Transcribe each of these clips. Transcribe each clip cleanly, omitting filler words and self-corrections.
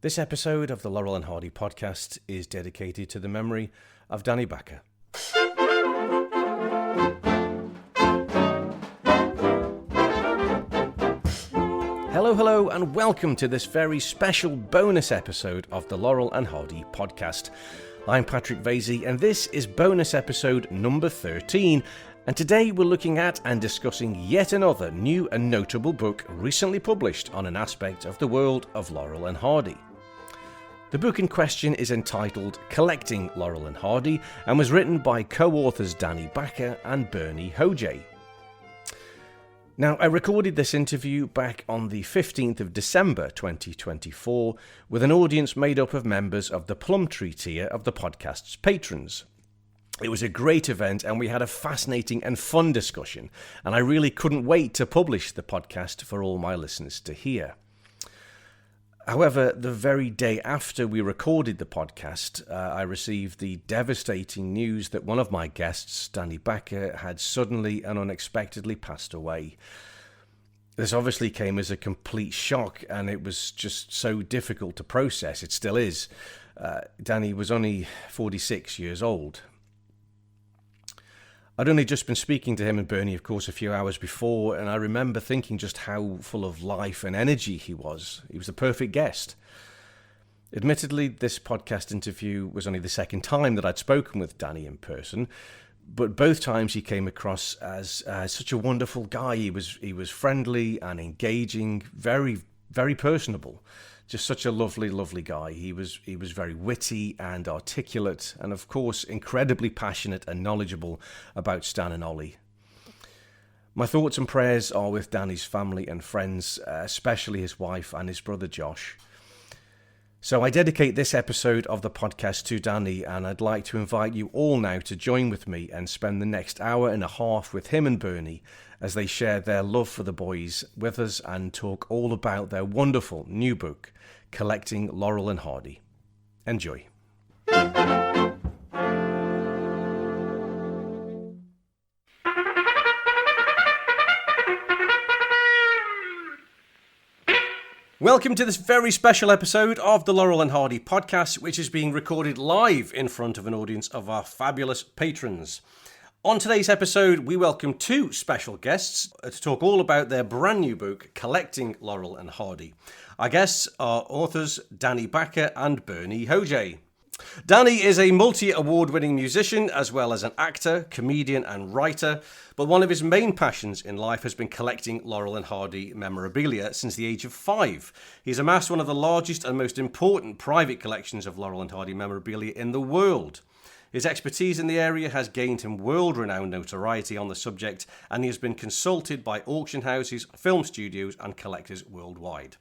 This episode of the Laurel and Hardy podcast is dedicated to the memory of Danny Bacher. Hello, and welcome to this very special bonus episode of the Laurel and Hardy podcast. I'm Patrick Vasey, and this is bonus episode number 13. And today we're looking at and discussing yet another new and notable book recently published on an aspect of the world of Laurel and Hardy. The book in question is entitled Collecting Laurel and Hardy and was written by co-authors Danny Bacher and Bernie Hogya. Now, I recorded this interview back on the 15th of December 2024 with an audience made up of members of the Plumtree tier of the podcast's patrons. It was a great event and we had a fascinating and fun discussion, and I really couldn't wait to publish the podcast for all my listeners to hear. However, the very day after we recorded the podcast, I received the devastating news that one of my guests, Danny Bacher, had suddenly and unexpectedly passed away. This obviously came as a complete shock, and it was just so difficult to process. It still is. Danny was only 46 years old. I'd only just been speaking to him and Bernie, of course, a few hours before, and I remember thinking just how full of life and energy he was. He was the perfect guest. Admittedly, this podcast interview was only the second time that I'd spoken with Danny in person, but both times he came across as such a wonderful guy. He was friendly and engaging, very, very personable. Just such a lovely, lovely guy. He was very witty and articulate, and of course incredibly passionate and knowledgeable about Stan and Ollie. My thoughts and prayers are with Danny's family and friends, especially his wife and his brother Josh. So I dedicate this episode of the podcast to Danny, and I'd like to invite you all now to join with me and spend the next hour and a half with him and Bernie as they share their love for the boys with us and talk all about their wonderful new book, Collecting Laurel and Hardy. Enjoy. Welcome to this very special episode of the Laurel and Hardy podcast, which is being recorded live in front of an audience of our fabulous patrons. On today's episode, we welcome two special guests to talk all about their brand new book, Collecting Laurel and Hardy. Our guests are authors Danny Bacher and Bernie Hogya. Danny is a multi-award-winning musician as well as an actor, comedian and writer, but one of his main passions in life has been collecting Laurel and Hardy memorabilia since the age of 5. He's amassed one of the largest and most important private collections of Laurel and Hardy memorabilia in the world. His expertise in the area has gained him world-renowned notoriety on the subject, and he has been consulted by auction houses, film studios and collectors worldwide.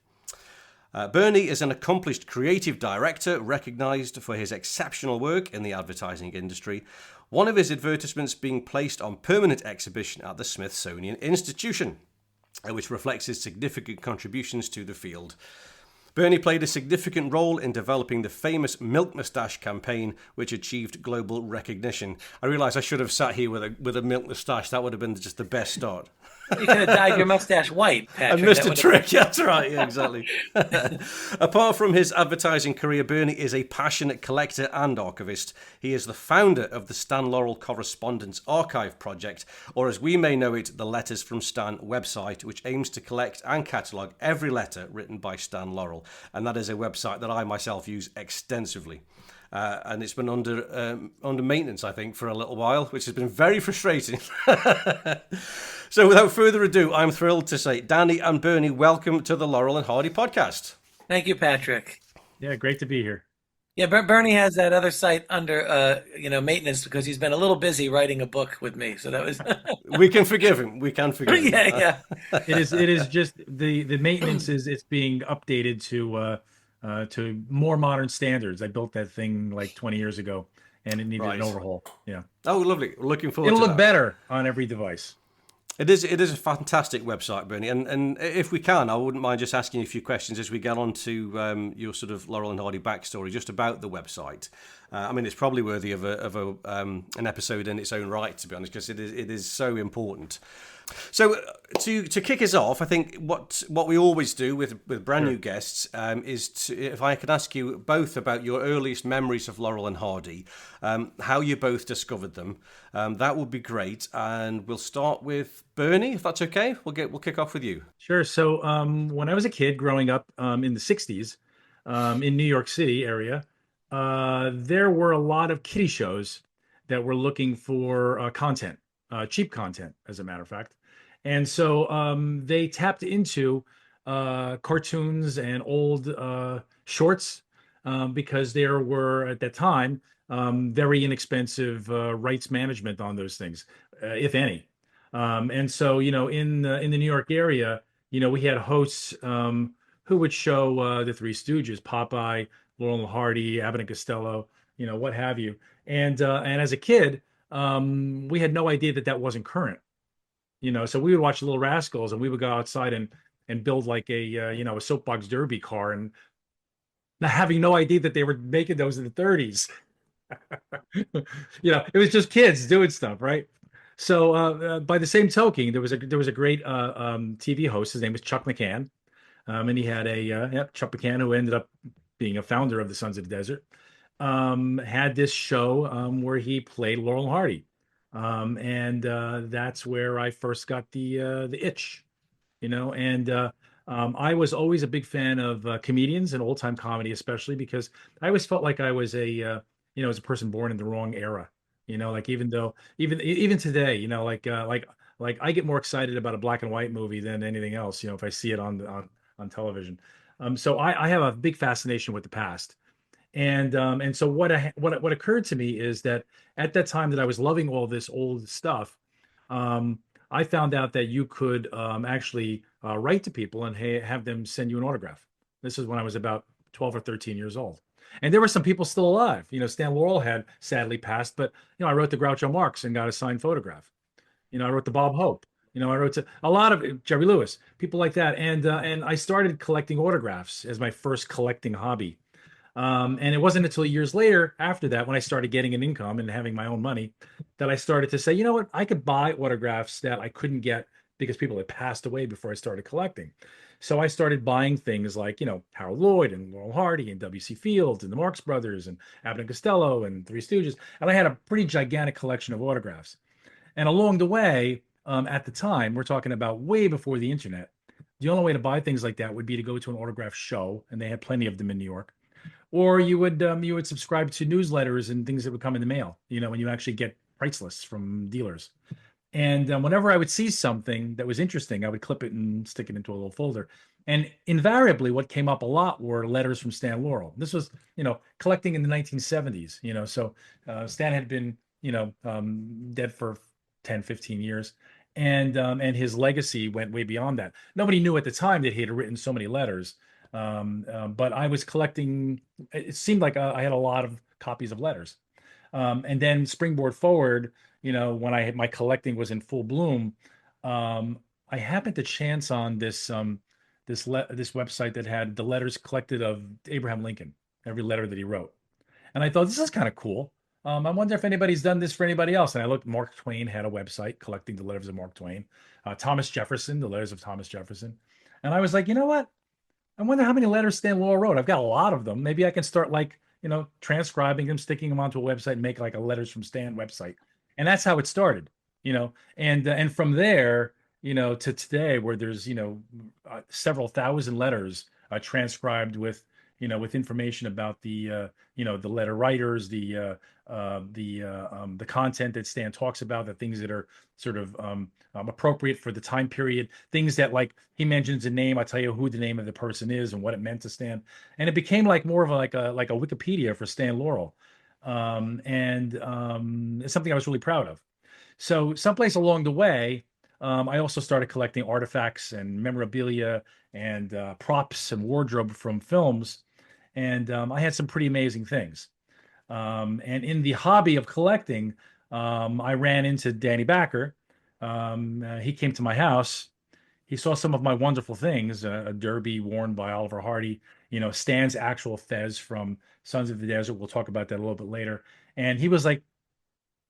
Bernie is an accomplished creative director recognised for his exceptional work in the advertising industry, one of his advertisements being placed on permanent exhibition at the Smithsonian Institution, which reflects his significant contributions to the field. Bernie played a significant role in developing the famous Milk Moustache campaign, which achieved global recognition. I realise I should have sat here with a milk moustache. That would have been just the best start. You could have dyed your mustache white, Patrick. I missed a trick. That's right. Yeah, exactly. Apart from his advertising career, Bernie is a passionate collector and archivist. He is the founder of the Stan Laurel Correspondence Archive Project, or as we may know it, the Letters from Stan website, which aims to collect and catalogue every letter written by Stan Laurel. And that is a website that I myself use extensively. And it's been under maintenance, I think, for a little while, which has been very frustrating. So without further ado, I'm thrilled to say, Danny and Bernie, welcome to the Laurel and Hardy podcast. Thank you, Patrick. Yeah, great to be here. Yeah, Bernie has that other site under maintenance because he's been a little busy writing a book with me. So that was We can forgive him. We can forgive him. Yeah. It is just the maintenance is it's being updated to more modern standards. I built that thing like 20 years ago, and it needed an overhaul. Yeah. Oh, lovely. We're looking forward to It'll that. look better on every device. It is a fantastic website, Bernie, and if we can, I wouldn't mind just asking you a few questions as we get on to your sort of Laurel and Hardy backstory, just about the website. I mean, it's probably worthy of an episode in its own right, to be honest, because it is so important. So to kick us off, I think what we always do with brand new guests is if I could ask you both about your earliest memories of Laurel and Hardy, how you both discovered them, that would be great. And we'll start with Bernie, if that's okay. We'll kick off with you. Sure. So when I was a kid growing up in the 60s in New York City area, there were a lot of kiddie shows that were looking for content, cheap content, as a matter of fact. And so they tapped into cartoons and old shorts because there were, at that time, very inexpensive rights management on those things, if any. And so, in the New York area, we had hosts who would show the Three Stooges, Popeye, Laurel Hardy, Abbott and Costello, what have you. And as a kid, we had no idea that that wasn't current. So we would watch Little Rascals, and we would go outside and build like a soapbox derby car, and having no idea that they were making those in the 30s. It was just kids doing stuff, right? So by the same token, there was a great TV host. His name was Chuck McCann, and he had Chuck McCann, who ended up being a founder of the Sons of the Desert. Had this show where he played Laurel Hardy, and that's where I first got the itch, And I was always a big fan of comedians and old time comedy, especially because I always felt like I was as a person born in the wrong era. Like even though even today, like I get more excited about a black and white movie than anything else. If I see it on television. So I have a big fascination with the past. And so what occurred to me is that at that time that I was loving all this old stuff, I found out that you could actually write to people and have them send you an autograph. This is when I was about 12 or 13 years old. And there were some people still alive. Stan Laurel had sadly passed, but I wrote to Groucho Marx and got a signed photograph. I wrote to Bob Hope. I wrote to a lot of Jerry Lewis, people like that. And I started collecting autographs as my first collecting hobby. And it wasn't until years later after that, when I started getting an income and having my own money, that I started to say, you know what, I could buy autographs that I couldn't get because people had passed away before I started collecting. So I started buying things like, Harold Lloyd and Laurel Hardy and W.C. Fields and the Marx Brothers and Abbott and Costello and Three Stooges. And I had a pretty gigantic collection of autographs. And along the way, at the time, we're talking about way before the internet, the only way to buy things like that would be to go to an autograph show, and they had plenty of them in New York. Or you would subscribe to newsletters and things that would come in the mail, when you actually get price lists from dealers. And whenever I would see something that was interesting, I would clip it and stick it into a little folder. And invariably, what came up a lot were letters from Stan Laurel. This was, collecting in the 1970s, so Stan had been, dead for 10, 15 years. And his legacy went way beyond that. Nobody knew at the time that he had written so many letters. But I was collecting, it seemed like I had a lot of copies of letters. And then springboard forward, when my collecting was in full bloom, I happened to chance on this website that had the letters collected of Abraham Lincoln, every letter that he wrote. And I thought, this is kind of cool. I wonder if anybody's done this for anybody else. And I looked, Mark Twain had a website collecting the letters of Mark Twain, Thomas Jefferson, the letters of Thomas Jefferson. And I was like, you know what? I wonder how many letters Stan Laurel wrote. I've got a lot of them. Maybe I can start transcribing them, sticking them onto a website and make like a letters from Stan website. And that's how it started, and from there, to today where there's, several thousand letters transcribed with, with information about the letter writers, the content that Stan talks about, the things that are sort of appropriate for the time period, things that like he mentions a name, I tell you who the name of the person is and what it meant to Stan, and it became like more of like a Wikipedia for Stan Laurel, and it's something I was really proud of. So someplace along the way, I also started collecting artifacts and memorabilia and props and wardrobe from films, and I had some pretty amazing things. And in the hobby of collecting, I ran into Danny Bacher. He came to my house. He saw some of my wonderful things, a derby worn by Oliver Hardy, Stan's actual Fez from Sons of the Desert. We'll talk about that a little bit later. And he was like,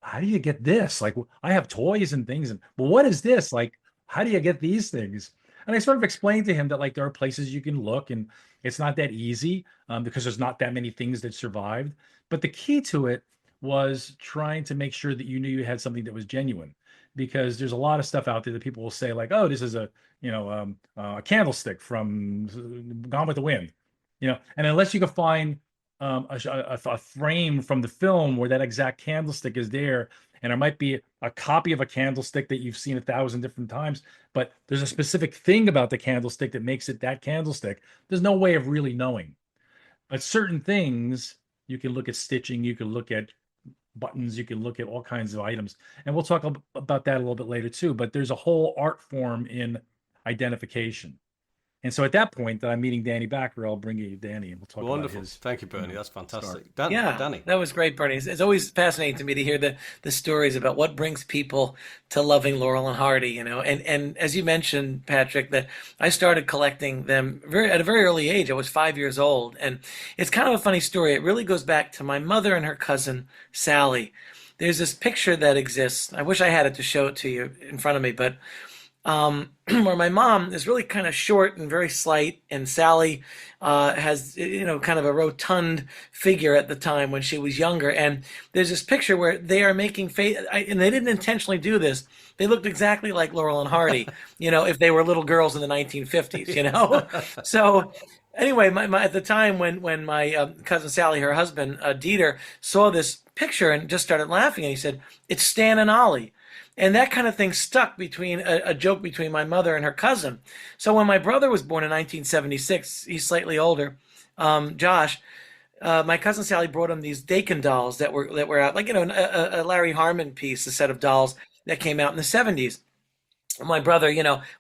how do you get this? Like, I have toys and things, and well, what is this? Like, how do you get these things? And I sort of explained to him that like there are places you can look, and it's not that easy because there's not that many things that survived. But the key to it was trying to make sure that you knew you had something that was genuine, because there's a lot of stuff out there that people will say like, oh, this is a candlestick from Gone with the Wind, and unless you can find a frame from the film where that exact candlestick is there, and there might be a copy of a candlestick that you've seen 1,000 different times, but there's a specific thing about the candlestick that makes it that candlestick. There's no way of really knowing. But certain things, you can look at stitching, you can look at buttons, you can look at all kinds of items, and we'll talk about that a little bit later too. But there's a whole art form in identification. And so at that point that I'm meeting Danny Bacher, I'll bring you Danny, and we'll talk Wonderful. about his. Thank you, Bernie. That's fantastic. Yeah, Danny. that was great, Bernie. It's always fascinating to me to hear the stories about what brings people to loving Laurel and Hardy, And as you mentioned, Patrick, that I started collecting them at a very early age. I was 5 years old, and it's kind of a funny story. It really goes back to my mother and her cousin Sally. There's this picture that exists. I wish I had it to show it to you in front of me, but where my mom is really kind of short and very slight, and Sally has kind of a rotund figure at the time when she was younger. And there's this picture where they are making and they didn't intentionally do this. They looked exactly like Laurel and Hardy, if they were little girls in the 1950s, So anyway, at the time when my cousin Sally, her husband Dieter, saw this picture and just started laughing, and he said, "It's Stan and Ollie." And that kind of thing stuck between a joke between my mother and her cousin. So when my brother was born in 1976, he's slightly older, Josh, my cousin Sally brought him these Dakin dolls that were out, like, a Larry Harmon piece, a set of dolls that came out in the 70s. My brother,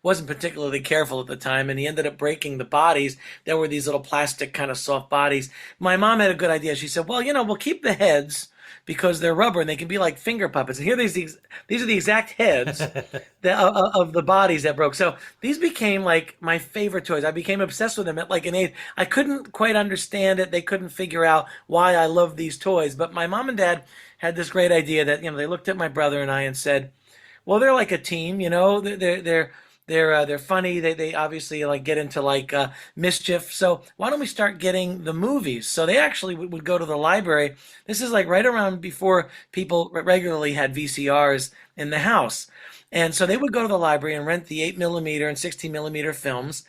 wasn't particularly careful at the time, and he ended up breaking the bodies. There were these little plastic kind of soft bodies. My mom had a good idea. She said, well, we'll keep the heads because they're rubber and they can be like finger puppets. And here these are the exact heads of the bodies that broke. So these became like my favorite toys. I became obsessed with them at like an age. I couldn't quite understand it. They couldn't figure out why I loved these toys. But my mom and dad had this great idea that, they looked at my brother and I and said, well, they're like a team, they're funny. They obviously like get into like mischief. So why don't we start getting the movies? So they actually would go to the library. This is like right around before people regularly had VCRs in the house. And so they would go to the library and rent the 8mm and 16mm films,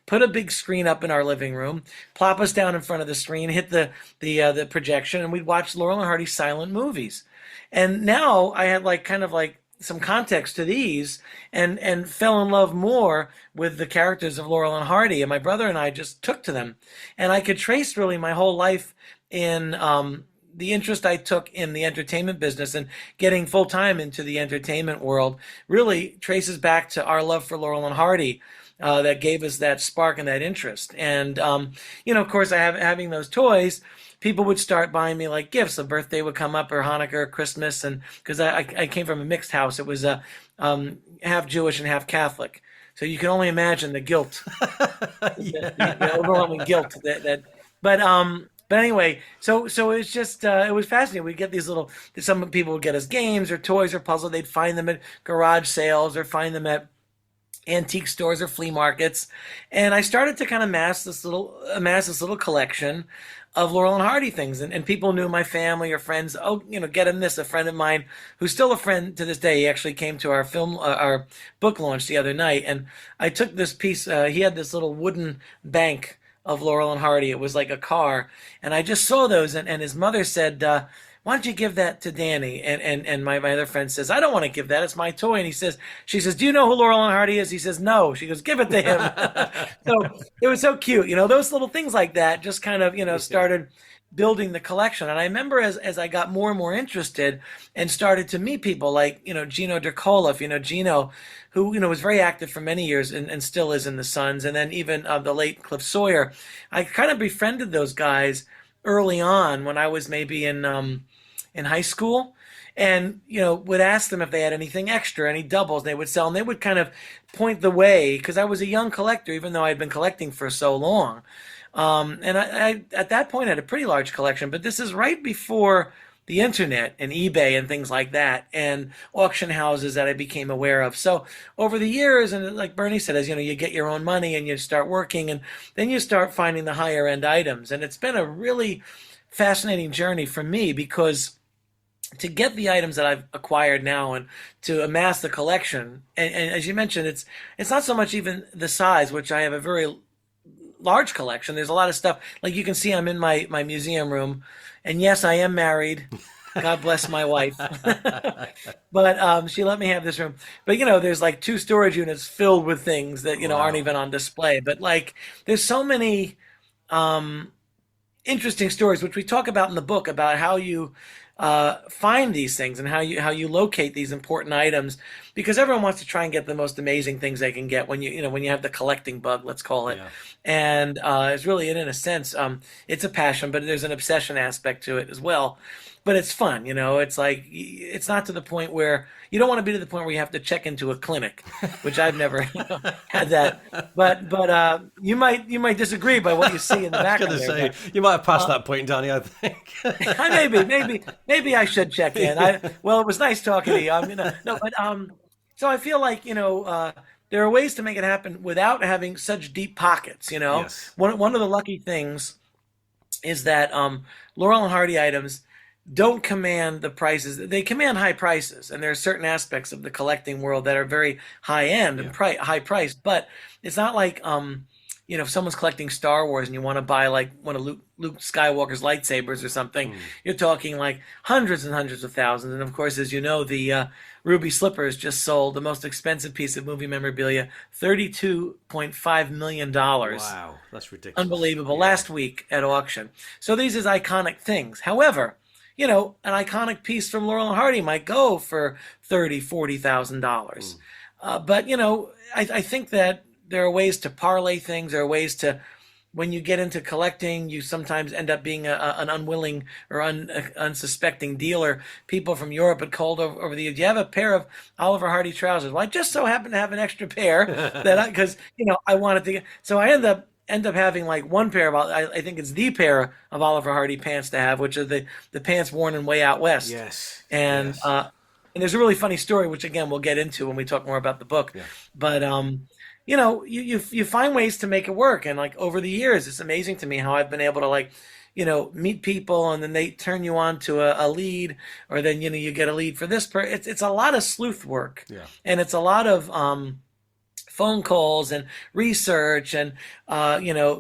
put a big screen up in our living room, plop us down in front of the screen, hit the projection, and we'd watch Laurel and Hardy silent movies. And now I had like kind of like some context to these and fell in love more with the characters of Laurel and Hardy, and my brother and I just took to them. And I could trace really my whole life in the interest I took in the entertainment business, and getting full time into the entertainment world really traces back to our love for Laurel and Hardy. That gave us that spark and that interest. And, of course, having those toys, people would start buying me like gifts. A birthday would come up, or Hanukkah, or Christmas. And because I came from a mixed house, it was half Jewish and half Catholic. So you can only imagine the guilt, the overwhelming guilt but anyway, so it's just it was fascinating. We'd get these some people would get us games or toys or puzzles. They'd find them at garage sales or find them at antique stores or flea markets, and I started to kind of amass this little collection of Laurel and Hardy things, and people knew, my family or friends, get him this. A friend of mine who's still a friend to this day, he actually came to our book launch the other night, and I took this piece. He had this little wooden bank of Laurel and Hardy. It was like a car, and I just saw those, and his mother said, why don't you give that to Danny? And my other friend says, I don't want to give that. It's my toy. And she says, do you know who Laurel and Hardy is? He says, no. She goes, give it to him. So it was so cute. Those little things like that just kind of, started building the collection. And I remember as I got more and more interested and started to meet people like, Gino DeCola, if you know Gino, who, was very active for many years and still is in the Suns. And then even the late Cliff Sawyer. I kind of befriended those guys early on when I was maybe in high school, and would ask them if they had anything extra, any doubles they would sell, and they would kind of point the way, because I was a young collector, even though I had been collecting for so long. And I at that point had a pretty large collection, but this is right before the internet and eBay and things like that, and auction houses that I became aware of. So over the years, and like Bernie said, as you know, you get your own money and you start working, and then you start finding the higher end items. And it's been a really fascinating journey for me because to get the items that I've acquired now and to amass the collection, and as you mentioned, it's not so much even the size, which I have a very large collection. There's a lot of stuff. Like you can see, I'm in my museum room, and yes, I am married. God bless my wife. But she let me have this room. But there's like 2 storage units filled with things that aren't Wow. even on display. But like, there's so many interesting stories, which we talk about in the book, about how you find these things and how you locate these important items, because everyone wants to try and get the most amazing things they can get when when you have the collecting bug, let's call it. Yeah. And it's really, in a sense, it's a passion, but there's an obsession aspect to it as well. But it's fun. It's like, it's not to the point where you don't want to be to the point where you have to check into a clinic, which I've never had that. But you might disagree by what you see in the I was back going of to there. say, you might have passed that point, Danny, I think. Maybe I should check in. Well, it was nice talking to you. No, but so I feel like there are ways to make it happen without having such deep pockets. Yes. One of the lucky things is that Laurel and Hardy items don't command the prices. They command high prices, and there are certain aspects of the collecting world that are very high end and Yeah. high priced. But it's not like if someone's collecting Star Wars and you want to buy like one of Luke Skywalker's lightsabers or something, you're talking like hundreds and hundreds of thousands. And of course, as you know, the ruby slippers just sold the most expensive piece of movie memorabilia, $32.5 million. Wow, that's ridiculous. Unbelievable. Yeah. Last week at auction. So these is iconic things. However, an iconic piece from Laurel and Hardy might go for $30,000, $40,000. But I think that there are ways to parlay things. There are ways to, when you get into collecting, you sometimes end up being an unwilling or unsuspecting dealer. People from Europe had called over the years, "Do you have a pair of Oliver Hardy trousers?" Well, I just so happen to have an extra pair because I wanted to get. So I end up having like one pair of, I think it's the pair of Oliver Hardy pants to have, which are the pants worn in Way Out West. Yes. And Yes. and there's a really funny story, which again we'll get into when we talk more about the book. Yeah. But you find ways to make it work, and like over the years, it's amazing to me how I've been able to like meet people, and then they turn you on to a lead, or then you get a lead for this it's a lot of sleuth work. Yeah. And it's a lot of phone calls and research, and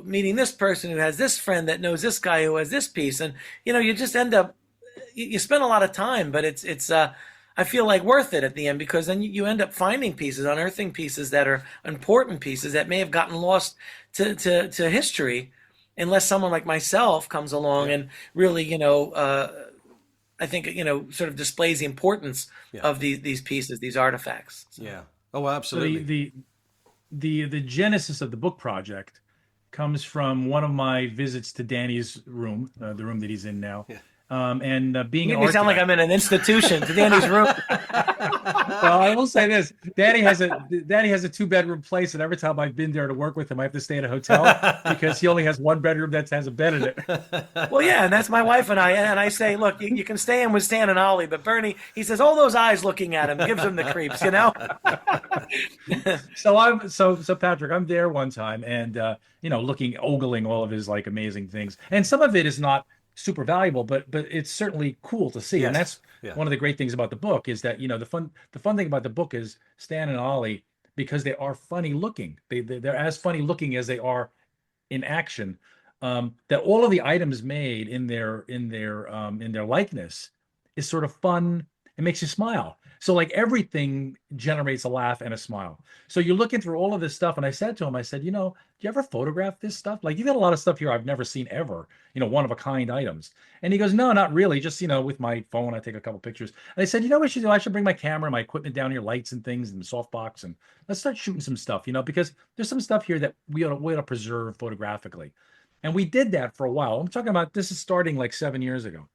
meeting this person who has this friend that knows this guy who has this piece, and you just end up, you spend a lot of time, but it's I feel like worth it at the end, because then you end up finding pieces, unearthing pieces that are important pieces that may have gotten lost to history, unless someone like myself comes along and really I think sort of displays the importance of these pieces, these artifacts. So. Yeah. Oh, So absolutely. the genesis of the book project comes from one of my visits to Danny's room, the room that he's in now. Yeah. And being You an make me art sound like guy. I'm in an institution to Danny's room. Well, I will say this: Danny has a 2-bedroom place, and every time I've been there to work with him, I have to stay at a hotel because he only has one bedroom that has a bed in it. Well, yeah, and that's my wife and I say, look, you can stay in with Stan and Ollie, but Bernie, he says, all those eyes looking at him gives him the creeps, So Patrick, I'm there one time, and ogling all of his like amazing things, and some of it is not super valuable, but it's certainly cool to see. And Yes. that's Yeah. one of the great things about the book, is that the fun thing about the book is Stan and Ollie, because they are funny looking. They're as funny looking as they are in action. That all of the items made in their likeness is sort of fun. It makes you smile. So like everything generates a laugh and a smile. So you're looking through all of this stuff, and I said to him, I said, do you ever photograph this stuff? Like, you got a lot of stuff here I've never seen ever, one of a kind items. And he goes, no, not really. Just, with my phone, I take a couple pictures. And I said, what I should do? I should bring my camera, my equipment down here, lights and things, and the softbox, and let's start shooting some stuff, because there's some stuff here that we ought to preserve photographically. And we did that for a while. I'm talking about, this is starting like 7 years ago.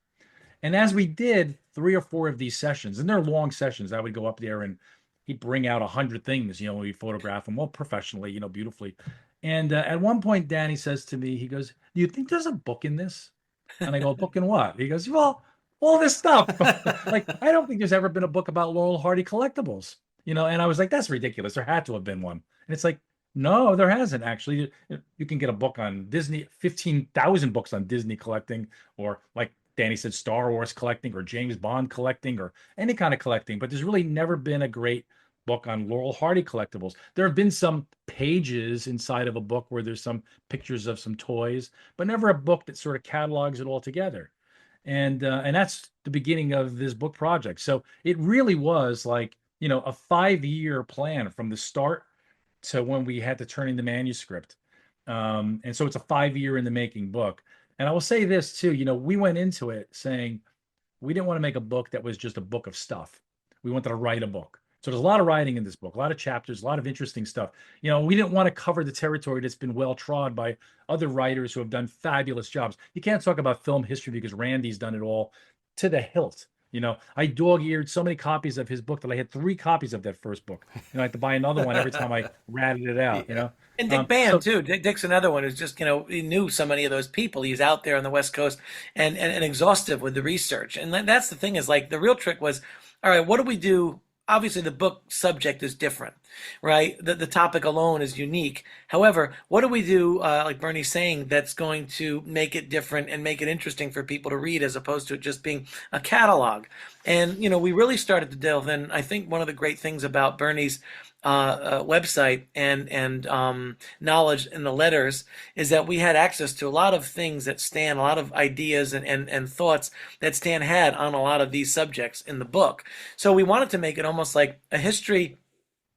And as we did 3 or 4 of these sessions, and they're long sessions, I would go up there and he'd bring out 100 things, we'd photograph them all professionally, beautifully. And at one point, Danny says to me, he goes, "Do you think there's a book in this?" And I go, "A book in what?" He goes, "Well, all this stuff." Like, I don't think there's ever been a book about Laurel Hardy collectibles, And I was like, "That's ridiculous. There had to have been one." And it's like, no, there hasn't actually. You can get a book on Disney, 15,000 books on Disney collecting, or like Danny said, Star Wars collecting, or James Bond collecting, or any kind of collecting. But there's really never been a great book on Laurel Hardy collectibles. There have been some pages inside of a book where there's some pictures of some toys, but never a book that sort of catalogs it all together. And that's the beginning of this book project. So it really was like, a 5-year plan from the start to when we had to turn in the manuscript. And so it's a 5-year in the making book. And I will say this too, we went into it saying we didn't want to make a book that was just a book of stuff. We wanted to write a book. So there's a lot of writing in this book, a lot of chapters, a lot of interesting stuff. We didn't want to cover the territory that's been well trod by other writers who have done fabulous jobs. You can't talk about film history because Randy's done it all to the hilt. I dog-eared so many copies of his book that I had 3 copies of that first book. I had to buy another one every time I ratted it out. Yeah. And Dick Band too. Dick's another one who's just, he knew so many of those people. He's out there on the West Coast and exhaustive with the research. And that's the thing is like the real trick was, all right, what do we do? Obviously, the book subject is different, right? The topic alone is unique. However, what do we do, like Bernie's saying, that's going to make it different and make it interesting for people to read as opposed to it just being a catalog? And, we really started to delve in. I think one of the great things about Bernie's website and knowledge in the letters is that we had access to a lot of things that Stan, a lot of ideas and thoughts that Stan had on a lot of these subjects in the book. So we wanted to make it almost like a history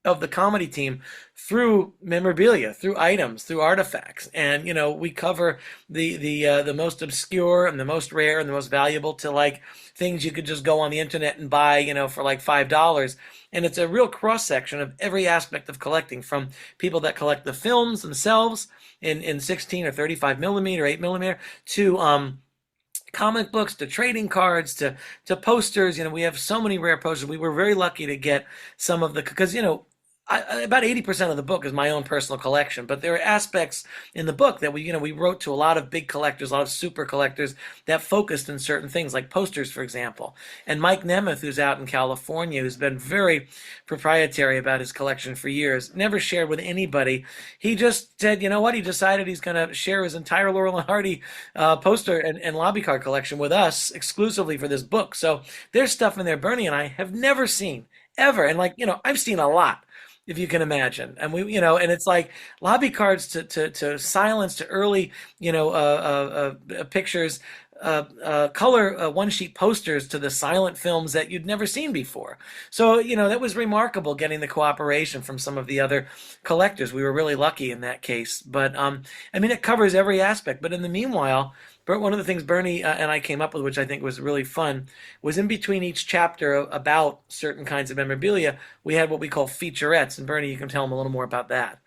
of the comedy team through memorabilia, through items, through artifacts, and we cover the most obscure and the most rare and the most valuable to like things you could just go on the internet and buy, for like $5. And it's a real cross section of every aspect of collecting, from people that collect the films themselves in 16 or 35 millimeter, 8 millimeter, to comic books, to trading cards, to posters. We have so many rare posters. We were very lucky to get some of the, because about 80% of the book is my own personal collection, but there are aspects in the book that we wrote to a lot of big collectors, a lot of super collectors that focused in certain things, like posters, for example. And Mike Nemeth, who's out in California, who's been very proprietary about his collection for years, never shared with anybody. He just said, you know what? He decided he's going to share his entire Laurel and Hardy poster and lobby card collection with us exclusively for this book. So there's stuff in there Bernie and I have never seen, ever. And I've seen a lot, if you can imagine. And and it's like lobby cards to silence, to early, pictures, color one sheet posters, to the silent films that you'd never seen before. So, that was remarkable, getting the cooperation from some of the other collectors. We were really lucky in that case. But, it covers every aspect. But in the meanwhile, one of the things Bernie and I came up with, which I think was really fun, was in between each chapter about certain kinds of memorabilia, we had what we call featurettes. And Bernie, you can tell them a little more about that.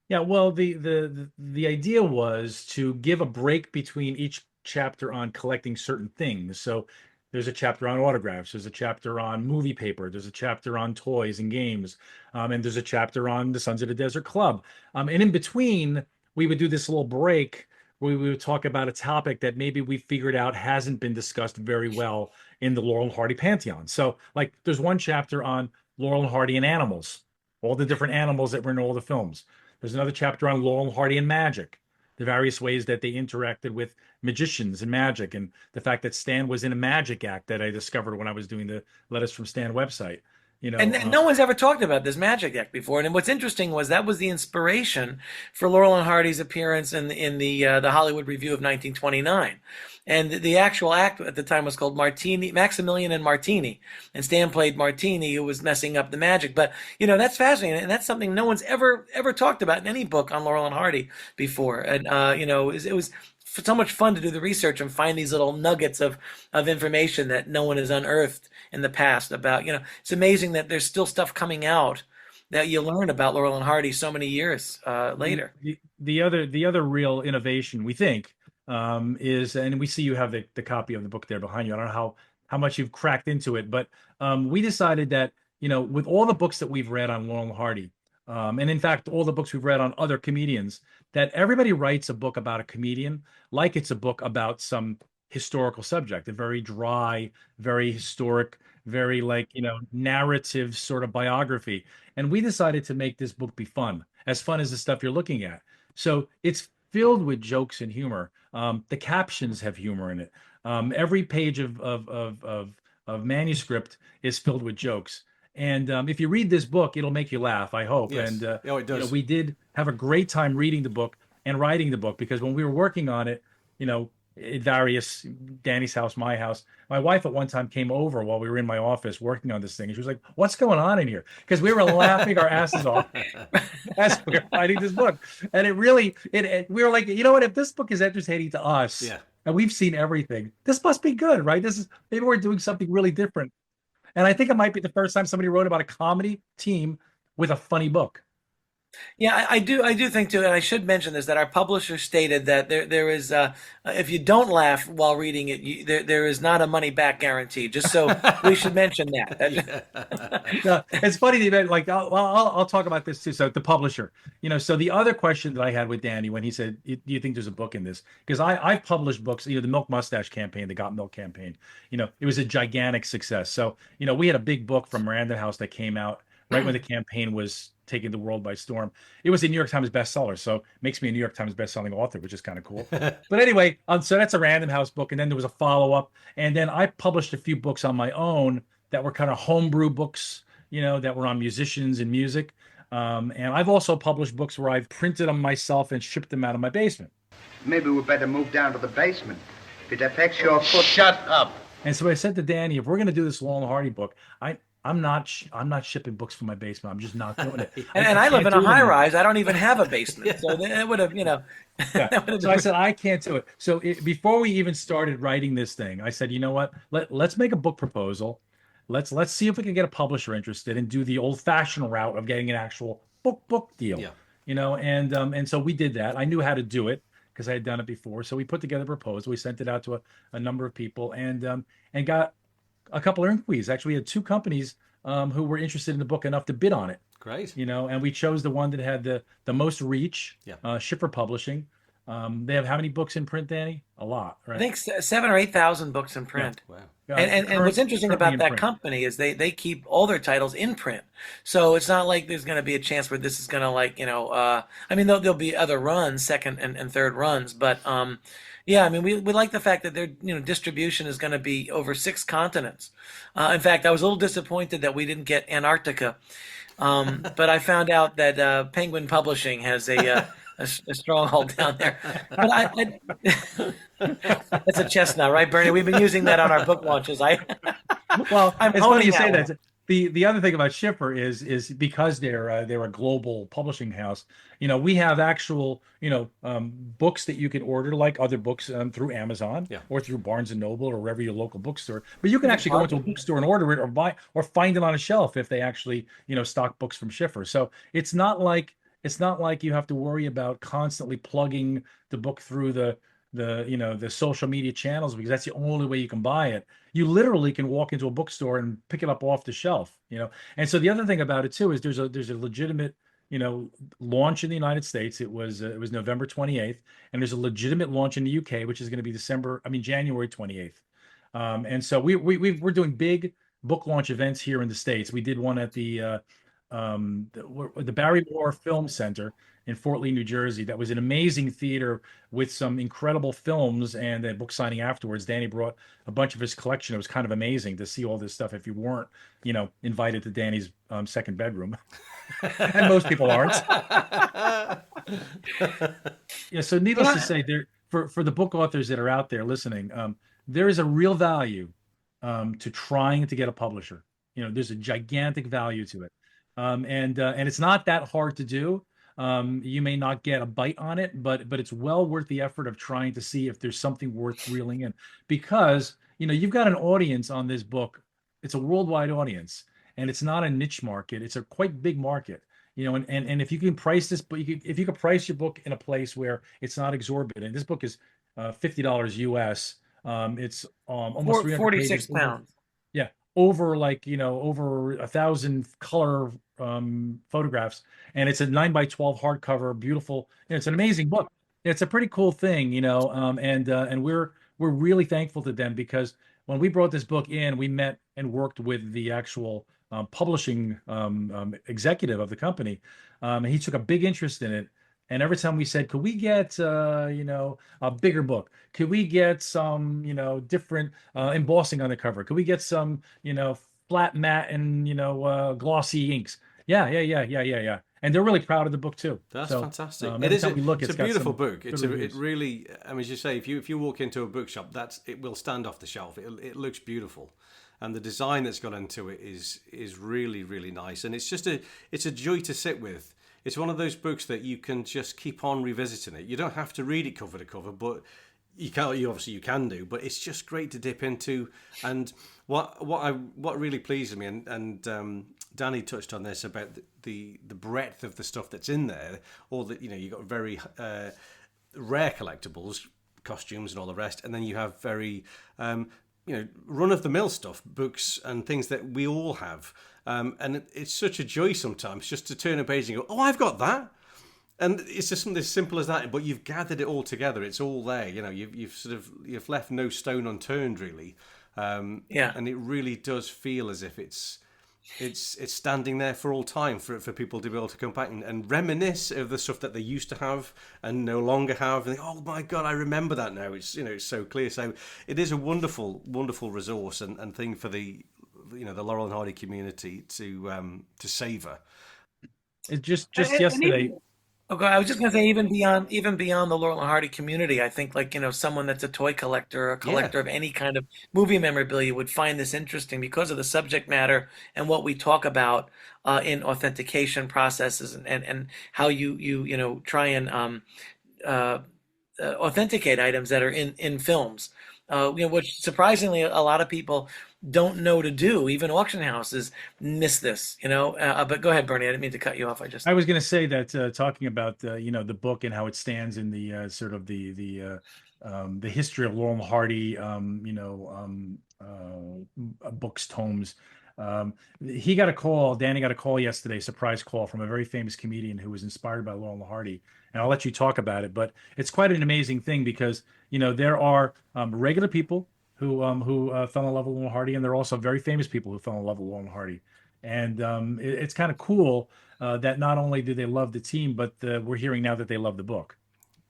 Yeah, well, the idea was to give a break between each chapter on collecting certain things. So there's a chapter on autographs, there's a chapter on movie paper, there's a chapter on toys and games, and there's a chapter on the Sons of the Desert Club. And in between, we would do this little break where we would talk about a topic that maybe we figured out hasn't been discussed very well in the Laurel and Hardy pantheon. So, like, there's one chapter on Laurel and Hardy and animals, all the different animals that were in all the films. There's another chapter on Laurel and Hardy and magic, the various ways that they interacted with magicians and magic, and the fact that Stan was in a magic act that I discovered when I was doing the Letters from Stan website. And no one's ever talked about this magic deck before. And what's interesting was that was the inspiration for Laurel and Hardy's appearance in the Hollywood Review of 1929. And the actual act at the time was called Martini, Maximilian and Martini. And Stan played Martini, who was messing up the magic. But, that's fascinating. And that's something no one's ever talked about in any book on Laurel and Hardy before. And, it was so much fun to do the research and find these little nuggets of information that no one has unearthed in the past about, it's amazing that there's still stuff coming out that you learn about Laurel and Hardy so many years later. The other real innovation, we think, is, and we see you have the copy of the book there behind you. I don't know how much you've cracked into it, but we decided that, with all the books that we've read on Laurel and Hardy, And in fact, all the books we've read on other comedians, that everybody writes a book about a comedian like it's a book about some historical subject, a very dry, very historic, very like, narrative sort of biography. And we decided to make this book be fun, as fun as the stuff you're looking at. So it's filled with jokes and humor. The captions have humor in it. Every page of manuscript is filled with jokes. And if you read this book, it'll make you laugh, I hope. Yes. And Oh, it does. we did have a great time reading the book and writing the book, because when we were working on it, at various Danny's house, my house, my wife at one time came over while we were in my office working on this thing, and she was like, "What's going on in here?" Because we were laughing our asses off as we were writing this book, and we were like, you know what? If this book is entertaining to us, Yeah. and we've seen everything, this must be good, right? Maybe we're doing something really different. And I think it might be the first time somebody wrote about a comedy team with a funny book. Yeah, I do think too, and I should mention this, that our publisher stated that there is if you don't laugh while reading it, there is not a money back guarantee. Just so we should mention that. No, it's funny that like I'll talk about this too. So the publisher, so the other question that I had with Danny when he said, "Do you think there's a book in this?" Because I've published books, the Milk Mustache campaign, the Got Milk campaign. It was a gigantic success. So we had a big book from Random House that came out right when the campaign was taking the world by storm. It was a New York Times bestseller, so it makes me a New York Times bestselling author, which is kind of cool. But anyway, so that's a Random House book, and then there was a follow-up, and then I published a few books on my own that were kind of homebrew books, that were on musicians and music. And I've also published books where I've printed them myself and shipped them out of my basement. Maybe we better move down to the basement. If it affects your foot, Shut up. And so I said to Danny, if we're going to do this Laurel Hardy book, I'm not shipping books from my basement. I'm just not doing it. And I live in a can't do it high anymore. rise. I don't even have a basement, so that would have, Yeah. that would have So I said, I can't do it. So before we even started writing this thing, I said, you know what? Let's make a book proposal. Let's see if we can get a publisher interested and do the old-fashioned route of getting an actual book deal. Yeah. And so we did that. I knew how to do it because I had done it before. So we put together a proposal. We sent it out to a number of people and got a couple of inquiries. Actually, we had two companies who were interested in the book enough to bid on it. Great. And we chose the one that had the most reach. Yeah. Schiffer Publishing. They have how many books in print, Danny? A lot, right? I think 7,000 or 8,000 books in print. Wow. And what's interesting about that company is they keep all their titles in print. So it's not like there's going to be a chance where this is going to I mean, there'll be other runs, second and third runs, but yeah, I mean, we like the fact that their distribution is going to be over 6 continents. In fact, I was a little disappointed that we didn't get Antarctica, but I found out that Penguin Publishing has a stronghold down there. But that's a chestnut, right, Bernie? We've been using that on our book launches. Well, I'm it's funny honing you say that that. The other thing about Schiffer is because they're a global publishing house. We have actual books that you can order like other books through Amazon or through Barnes and Noble or wherever your local bookstore. But you can actually go into a bookstore and order it or buy or find it on a shelf if they actually stock books from Schiffer. So it's not like you have to worry about constantly plugging the book through the social media channels, because that's the only way you can buy it. You literally can walk into a bookstore and pick it up off the shelf, And so the other thing about it too is there's a legitimate, launch in the United States. It was November 28th, and there's a legitimate launch in the UK, which is going to be January 28th. And so we're doing big book launch events here in the States. We did one at the Barrymore Film Center in Fort Lee, New Jersey. That was an amazing theater with some incredible films and a book signing afterwards. Danny brought a bunch of his collection. It was kind of amazing to see all this stuff if you weren't, invited to Danny's second bedroom. And most people aren't. So needless to say, for the book authors that are out there listening, there is a real value to trying to get a publisher. There's a gigantic value to it. And it's not that hard to do. You may not get a bite on it, but it's well worth the effort of trying to see if there's something worth reeling in, because you've got an audience on this book. It's a worldwide audience, and it's not a niche market. It's a quite big market, and if you can price this, but if you could price your book in a place where it's not exorbitant. This book is $50 US. It's almost 300 46 pages. pounds. Yeah, over like, over 1,000 color photographs, and it's a 9 by 12 hardcover, beautiful. It's an amazing book. It's a pretty cool thing, and we're really thankful to them, because when we brought this book in, we met and worked with the actual publishing executive of the company, and he took a big interest in it. And every time we said, could we get, a bigger book? Could we get some, different embossing on the cover? Could we get some, flat matte and, glossy inks? Yeah. And they're really proud of the book too. That's So fantastic. every time we look, It's a got beautiful some book. good It reviews. really, I mean, as you say, if you walk into a bookshop, it will stand off the shelf. It looks beautiful, and the design that's gone into it is really, really nice. And it's a joy to sit with. It's one of those books that you can just keep on revisiting it. You don't have to read it cover to cover, but you can do. But it's just great to dip into. And what really pleases me, and Danny touched on this about the breadth of the stuff that's in there. All that, you got very rare collectibles, costumes, and all the rest, and then you have very run of the mill stuff, books and things that we all have. And it's such a joy sometimes just to turn a page and go, oh, I've got that. And it's just something as simple as that, but you've gathered it all together. It's all there. You've left no stone unturned, really. Yeah. And it really does feel as if it's standing there for all time for people to be able to come back and reminisce of the stuff that they used to have and no longer have. And think, oh my God, I remember that now. It's it's so clear. So it is a wonderful, wonderful resource and thing for the the Laurel and Hardy community to savor. It just And yesterday. even, okay, I was just gonna say, even beyond the Laurel and Hardy community, I think, like, someone that's a toy collector or a collector of any kind of movie memorabilia would find this interesting because of the subject matter and what we talk about in authentication processes, and how you try and uh, authenticate items that are in films. Which surprisingly a lot of people don't know to do. Even auction houses miss this. But go ahead, Bernie. I didn't mean to cut you off. I was going to say that, talking about the book and how it stands in the sort of the history of Laurel and Hardy, books, tomes. He got a call. Danny got a call yesterday, surprise call from a very famous comedian who was inspired by Laurel and Hardy. And I'll let you talk about it, but it's quite an amazing thing, because there are regular people who fell in love with Laurel and Hardy, and there are also very famous people who fell in love with Laurel and Hardy. And it's kind of cool that not only do they love the team, but we're hearing now that they love the book.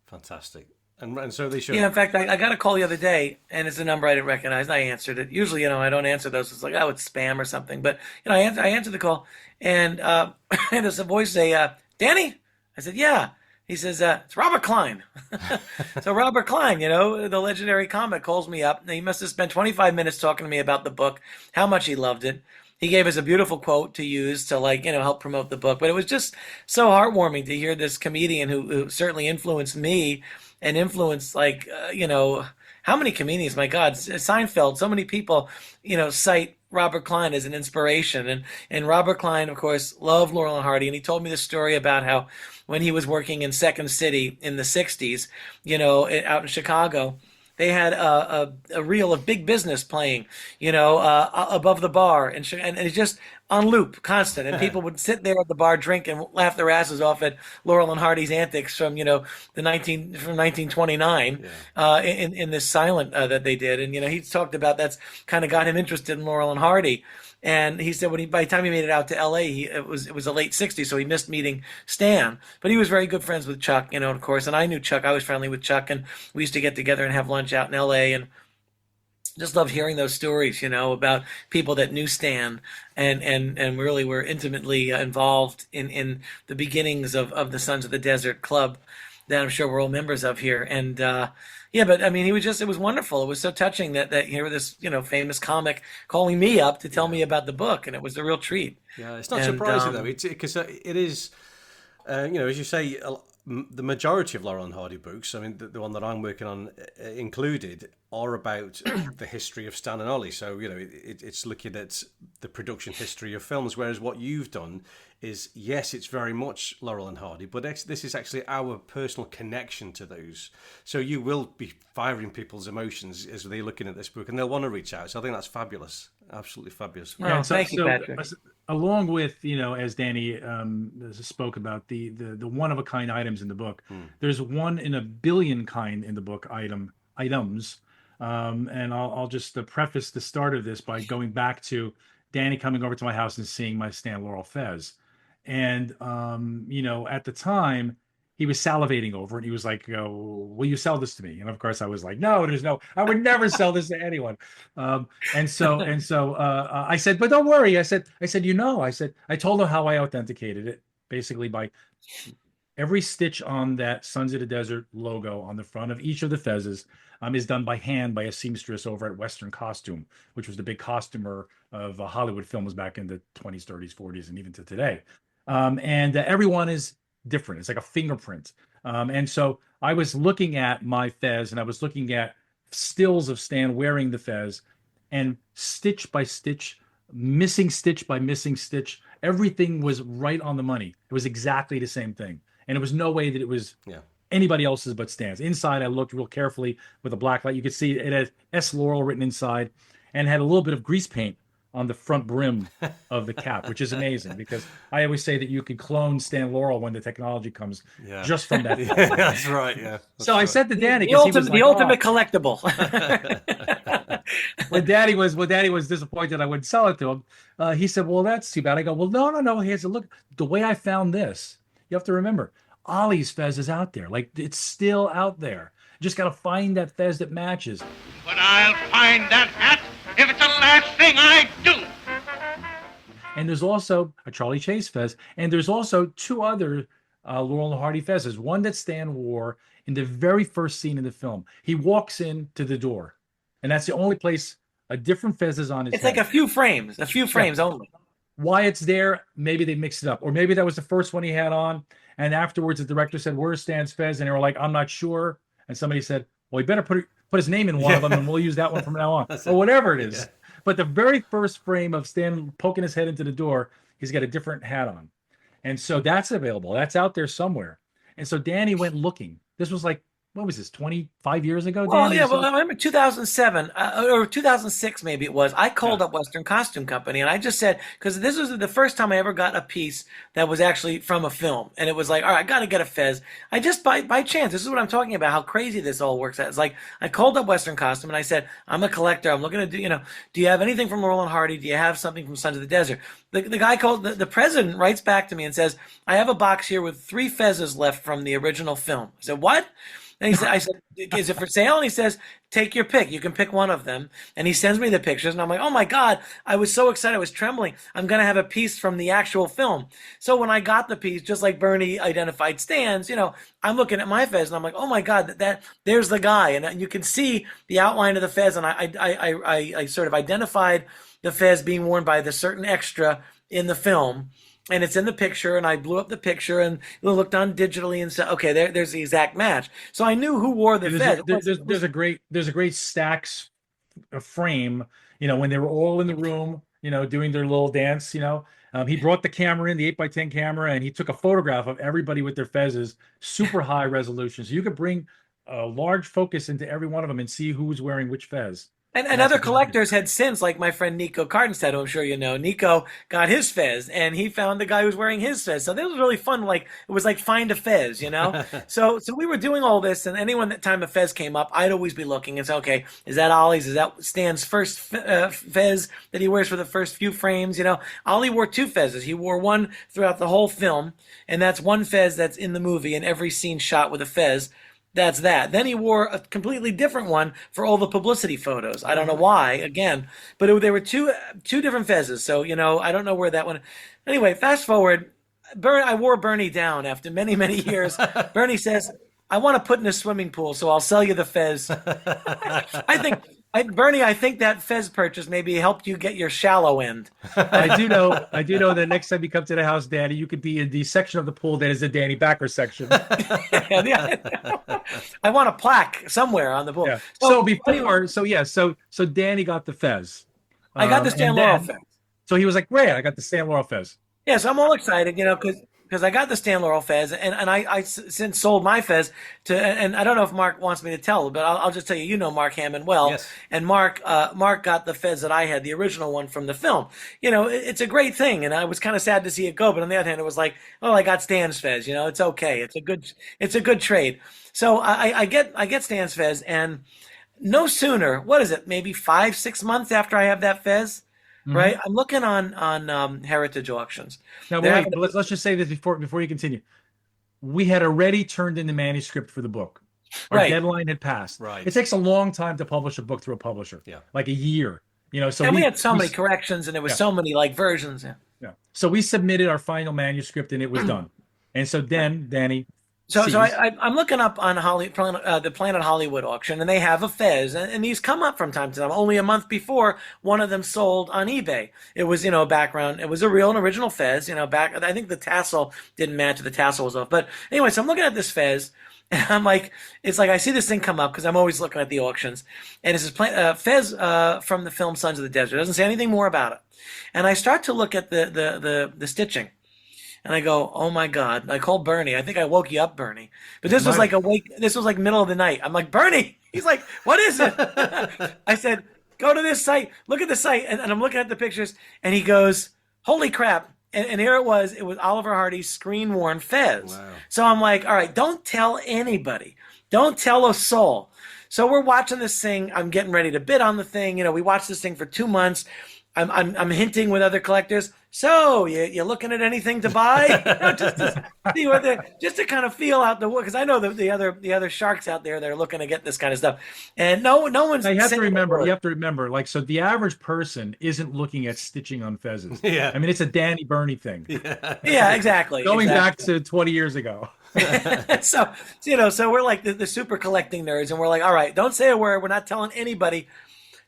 Fantastic. And so they should. Yeah, in fact, I got a call the other day, and it's a number I didn't recognize, and I answered it. Usually, I don't answer those. It's like, oh, it's spam or something. But I answered the call, and and there's a voice say, "Danny?" I said, "Yeah." He says, "It's Robert Klein." So Robert Klein, the legendary comic, calls me up, and he must have spent 25 minutes talking to me about the book, how much he loved it. He gave us a beautiful quote to use to, help promote the book. But it was just so heartwarming to hear this comedian who certainly influenced me and influenced, how many comedians, my God, Seinfeld, so many people, cite Robert Klein as an inspiration. And Robert Klein, of course, loved Laurel and Hardy. And he told me this story about how when he was working in Second City in the 60s, out in Chicago, they had a reel of Big Business playing, above the bar, and it's just on loop, constant. And people would sit there at the bar, drink, and laugh their asses off at Laurel and Hardy's antics from 1929, in this silent that they did. And he talked about that's kind of got him interested in Laurel and Hardy. And he said by the time he made it out to L.A., it was the late '60s, so he missed meeting Stan. But he was very good friends with Chuck, of course. And I knew Chuck. I was friendly with Chuck, and we used to get together and have lunch out in L.A. And just love hearing those stories, about people that knew Stan and really were intimately involved in the beginnings of the Sons of the Desert Club that I'm sure we're all members of here. And but I mean, it was wonderful. It was so touching that here this famous comic calling me up to tell me about the book, and it was a real treat. Yeah, it's not surprising though. It's because it is, as you say, the majority of Laurel and Hardy books, I mean, the one that I'm working on included, are about the history of Stan and Ollie. So, it's looking at the production history of films, whereas what you've done is, yes, it's very much Laurel and Hardy, but this is actually our personal connection to those. So you will be firing people's emotions as they're looking at this book, and they'll want to reach out. So I think that's fabulous, absolutely fabulous. Well, thank you, Patrick. Along with, as Danny spoke about the one of a kind items in the book, there's one in a billion kind in the book items. And I'll just preface the start of this by going back to Danny coming over to my house and seeing my Stan Laurel fez. And, at the time, he was salivating over it. He was like, will you sell this to me? And of course, I was like, no, I would never sell this to anyone. And so I said, but don't worry. I said, I told him how I authenticated it, basically by every stitch on that Sons of the Desert logo on the front of each of the fezes is done by hand by a seamstress over at Western Costume, which was the big costumer of Hollywood films back in the 20s, 30s, 40s, and even to today. And everyone is different. It's like a fingerprint. And so I was looking at my fez, and I was looking at stills of Stan wearing the fez, and stitch by stitch, missing stitch by missing stitch, everything was right on the money. It was exactly the same thing. And there was no way that it was anybody else's but Stan's. Inside, I looked real carefully with a black light. You could see it had S. Laurel written inside, and had a little bit of grease paint on the front brim of the cap, which is amazing, because I always say that you could clone Stan Laurel when the technology comes just from that. That's right. Yeah. So I said to Danny, the ultimate collectible. when Danny was disappointed I wouldn't sell it to him, he said, well, that's too bad. I go, well, no. He said, look, the way I found this, you have to remember, Ollie's fez is out there. Like, it's still out there. You just got to find that fez that matches. But I'll find that hat if it's the last thing I do. And there's also a Charlie Chase fez, and there's also two other Laurel and Hardy fezes. One that Stan wore in the very first scene in the film. He walks into the door, and that's the only place a different fez is on his head. It's like a few frames only. Why it's there, maybe they mixed it up. Or maybe that was the first one he had on, and afterwards the director said, where's Stan's fez? And they were like, I'm not sure. And somebody said, well, he better put his name in one of them, and we'll use that one from now on. Or whatever it is. Yeah. But the very first frame of Stan poking his head into the door, he's got a different hat on. And so that's available. That's out there somewhere. And so Danny went looking. This was like, what was this, 25 years ago, Danny? Well, I remember 2007 or 2006 maybe it was. I called up Western Costume Company, and I just said, because this was the first time I ever got a piece that was actually from a film. And it was like, all right, I got to get a fez. I just, by chance, this is what I'm talking about, how crazy this all works out. It's like, I called up Western Costume, and I said, I'm a collector. I'm looking to do you have anything from Laurel and Hardy? Do you have something from Sons of the Desert? The guy called, the president writes back to me and says, I have a box here with 3 fezes left from the original film. I said, what? And I said, is it for sale? And he says, take your pick. You can pick one of them. And he sends me the pictures. And I'm like, oh, my God. I was so excited. I was trembling. I'm going to have a piece from the actual film. So when I got the piece, just like Bernie identified Stan's, I'm looking at my fez. And I'm like, oh, my God, there's the guy. And you can see the outline of the fez. And I sort of identified the fez being worn by the certain extra in the film. And it's in the picture, and I blew up the picture and looked on digitally and said, okay, there's the exact match. So I knew who wore the fez. There's a great Stax frame, when they were all in the room, doing their little dance, he brought the camera in, the 8x10 camera, and he took a photograph of everybody with their fezes, super high resolution. So you could bring a large focus into every one of them and see who was wearing which fez. And other collectors had since, like my friend Nico Cardenstead, who I'm sure you know. Nico got his fez, and he found the guy who was wearing his fez. So that was really fun. Like, it was like find a fez, So we were doing all this, and anyone that time a fez came up, I'd always be looking and say, okay, is that Ollie's? Is that Stan's first fez that he wears for the first few frames? Ollie wore 2 fezes. He wore one throughout the whole film, and that's one fez that's in the movie, and every scene shot with a fez. That's that. Then he wore a completely different one for all the publicity photos. I don't know why, again, but there were two different fezes. So, I don't know where that one. Anyway, fast forward. I wore Bernie down after many, many years. Bernie says, I want to put in a swimming pool, so I'll sell you the fez. Bernie, I think that fez purchase maybe helped you get your shallow end. I do know that next time you come to the house, Danny, you could be in the section of the pool that is the Danny Bacher section. I want a plaque somewhere on the pool. Yeah. So Danny got the fez. I got the Stan Laurel fez. So he was like, "Great, I got the Stan Laurel Fez." Yeah, so I'm all excited, because I got the Stan Laurel Fez, and I since sold my Fez and I don't know if Mark wants me to tell, but I'll just tell you, Mark Hammond well, Yes. and Mark got the Fez that I had, the original one from the film. It's a great thing, and I was kind of sad to see it go, but on the other hand, it was like, oh, I got Stan's Fez, it's okay, it's a good trade. So I get Stan's Fez, and no sooner, what is it, maybe 5-6 months after I have that Fez. Right, I'm looking on heritage auctions. Now, wait, but let's just say this before you continue. We had already turned in the manuscript for the book. Our deadline had passed. Right. It takes a long time to publish a book through a publisher. Yeah. Like a year. So and we had so many corrections, and there was so many versions. Yeah. So we submitted our final manuscript, and it was done. And so then Danny. So I'm looking up on the Planet Hollywood auction, and they have a Fez, and these come up from time to time. Only a month before, one of them sold on eBay. It was, background. It was a real and original Fez. I think the tassel didn't match. The tassel was off. But anyway, so I'm looking at this Fez, and I'm like, it's like I see this thing come up because I'm always looking at the auctions, and it's this Fez from the film Sons of the Desert. It doesn't say anything more about it, and I start to look at the stitching. And I go, oh my God. I called Bernie. I think I woke you up, Bernie. But this was this was like middle of the night. I'm like, Bernie. He's like, what is it? I said, go to this site. Look at the site. And I'm looking at the pictures. And he goes, holy crap. And here it was Oliver Hardy's screen-worn Fez. Wow. So I'm like, all right, don't tell anybody. Don't tell a soul. So we're watching this thing. I'm getting ready to bid on the thing. We watched this thing for 2 months. I'm hinting with other collectors. So you looking at anything to buy? Just to see just to kind of feel out the wood, because I know the other sharks out there that are looking to get this kind of stuff, and no one's. Now you have to remember, like, so the average person isn't looking at stitching on Fezes. Yeah, I mean, it's a Danny Bernie thing. Yeah, exactly. Going back to 20 years ago. So we're like the super collecting nerds, and we're like, all right, don't say a word. We're not telling anybody.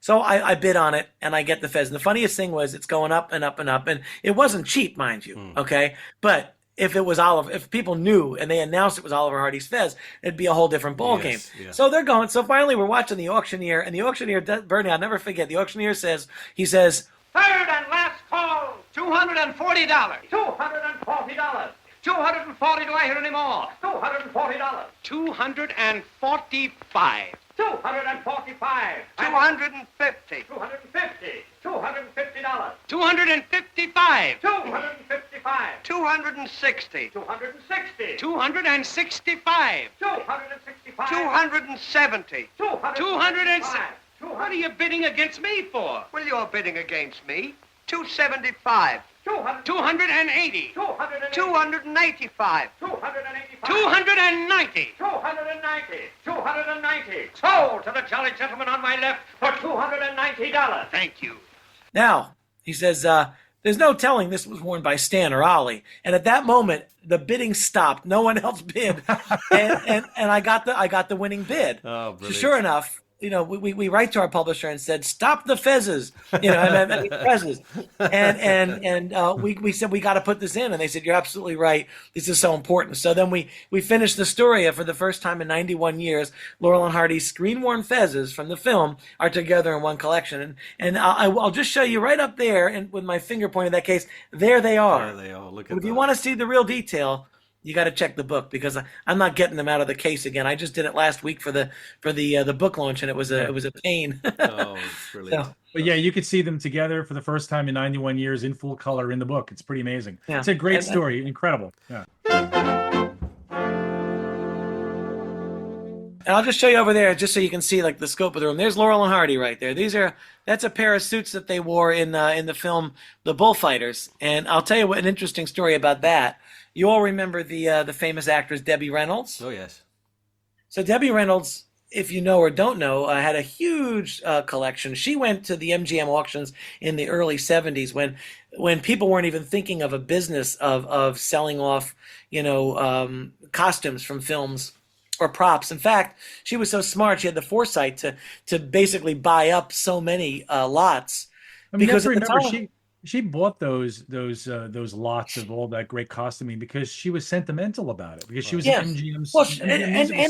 So I bid on it, and I get the Fez. And the funniest thing was it's going up and up and up. And it wasn't cheap, mind you, okay? But if it was if people knew and they announced it was Oliver Hardy's Fez, it'd be a whole different ballgame. Yeah. So they're going. So finally we're watching the auctioneer, and the auctioneer, Bernie, I'll never forget, the auctioneer says, third and last call, $240. $240. $240, do I hear any more? $240. $245. $245. $250. $250. $250. $255. $255. $260. $260. $265. $270. $270. What are you bidding against me for? Well, you're bidding against me. $275. $280. $285. $290. $290. Sold to the jolly gentleman on my left for $290. Thank you. Now, he says, there's no telling this was worn by Stan or Ollie. And at that moment, the bidding stopped. No one else bid. and I got the winning bid. Oh, brilliant. So sure enough, we write to our publisher and said, stop the Fezes, Fezes. And we said, we got to put this in. And they said, you're absolutely right. This is so important. So then we finished the story. For the first time in 91 years, Laurel and Hardy's screen-worn Fezes from the film are together in one collection. And I'll just show you right up there, and with my finger pointing that case, there they are. There they are. Look at that. If you want to see the real detail, you got to check the book, because I'm not getting them out of the case again. I just did it last week for the book launch, and it was a pain. Oh, brilliant! But yeah, you could see them together for the first time in 91 years in full color in the book. It's pretty amazing. Yeah. It's a great story, incredible. Yeah. And I'll just show you over there, just so you can see like the scope of the room. There's Laurel and Hardy right there. That's a pair of suits that they wore in the film The Bullfighters. And I'll tell you an interesting story about that. You all remember the famous actress Debbie Reynolds? Oh, yes. So Debbie Reynolds, if you know or don't know, had a huge collection. She went to the MGM auctions in the early 70s when people weren't even thinking of a business of selling off, costumes from films or props. In fact, she was so smart, she had the foresight to basically buy up so many lots. I mean, because remember, she bought those lots of all that great costuming because she was sentimental about it, because she was an MGM musical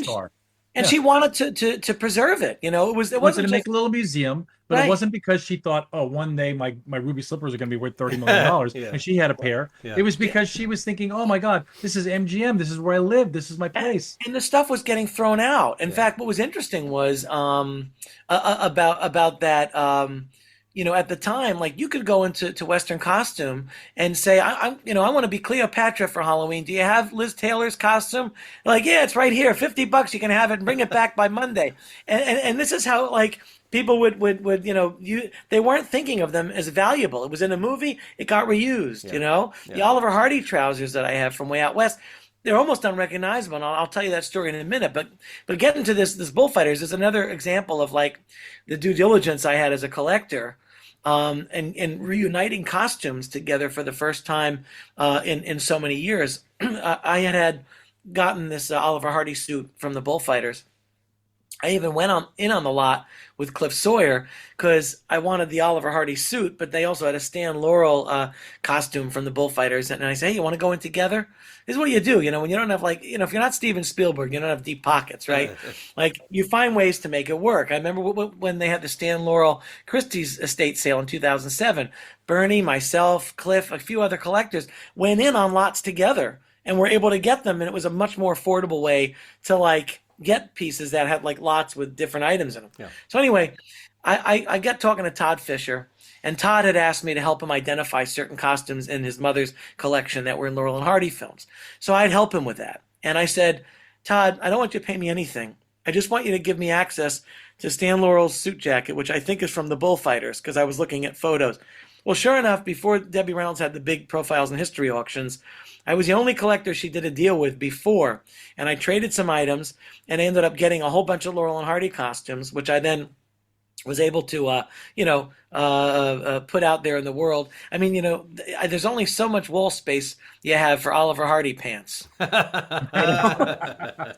star. And Yeah. she wanted to preserve it. It Wanted wasn't to just make a little museum, but it right. wasn't because she thought, oh, one day my ruby slippers are going to be worth $30 million, Yeah. and she had a pair. Yeah. It was because she was thinking, oh my God, this is MGM. This is where I live. This is my place. And the stuff was getting thrown out. In Yeah. fact, what was interesting was about that. At the time, like you could go into Western costume and say, I want to be Cleopatra for Halloween. Do you have Liz Taylor's costume? Like, yeah, it's right here, $50. You can have it and bring it back by Monday. And this is how like people would they weren't thinking of them as valuable. It was in a movie, it got reused. The Oliver Hardy trousers that I have from way out west, they're almost unrecognizable. And I'll tell you that story in a minute. But getting to this bullfighters is another example of like the due diligence I had as a collector, and reuniting costumes together for the first time in so many years. I had gotten this Oliver Hardy suit from the bullfighters. I even went in on the lot with Cliff Sawyer because I wanted the Oliver Hardy suit, but they also had a Stan Laurel costume from the Bullfighters. And I said, hey, you want to go in together? This is what you do, when you don't have if you're not Steven Spielberg, you don't have deep pockets, right? Like you find ways to make it work. I remember when they had the Stan Laurel Christie's estate sale in 2007, Bernie, myself, Cliff, a few other collectors went in on lots together and were able to get them. And it was a much more affordable way to get pieces that had lots with different items in them. Yeah. So anyway, I got talking to Todd Fisher, and Todd had asked me to help him identify certain costumes in his mother's collection that were in Laurel and Hardy films. So I'd help him with that. And I said, Todd, I don't want you to pay me anything. I just want you to give me access to Stan Laurel's suit jacket, which I think is from the Bullfighters, because I was looking at photos. Well, sure enough, before Debbie Reynolds had the big profiles and history auctions, I was the only collector she did a deal with before, and I traded some items, and I ended up getting a whole bunch of Laurel and Hardy costumes, which I then was able to, put out there in the world. I mean, there's only so much wall space you have for Oliver Hardy pants.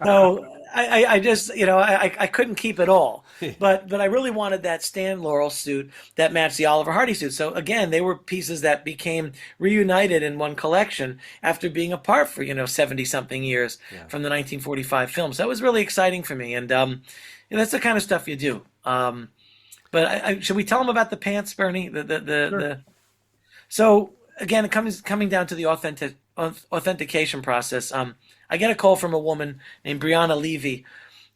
So I just, I couldn't keep it all. But I really wanted that Stan Laurel suit that matched the Oliver Hardy suit. So again, they were pieces that became reunited in one collection after being apart for, 70-something years from the 1945 film. So that was really exciting for me. And that's the kind of stuff you do. But should we tell them about the pants, Bernie? Sure. So again, coming down to the authentication process. I get a call from a woman named Brianna Levy,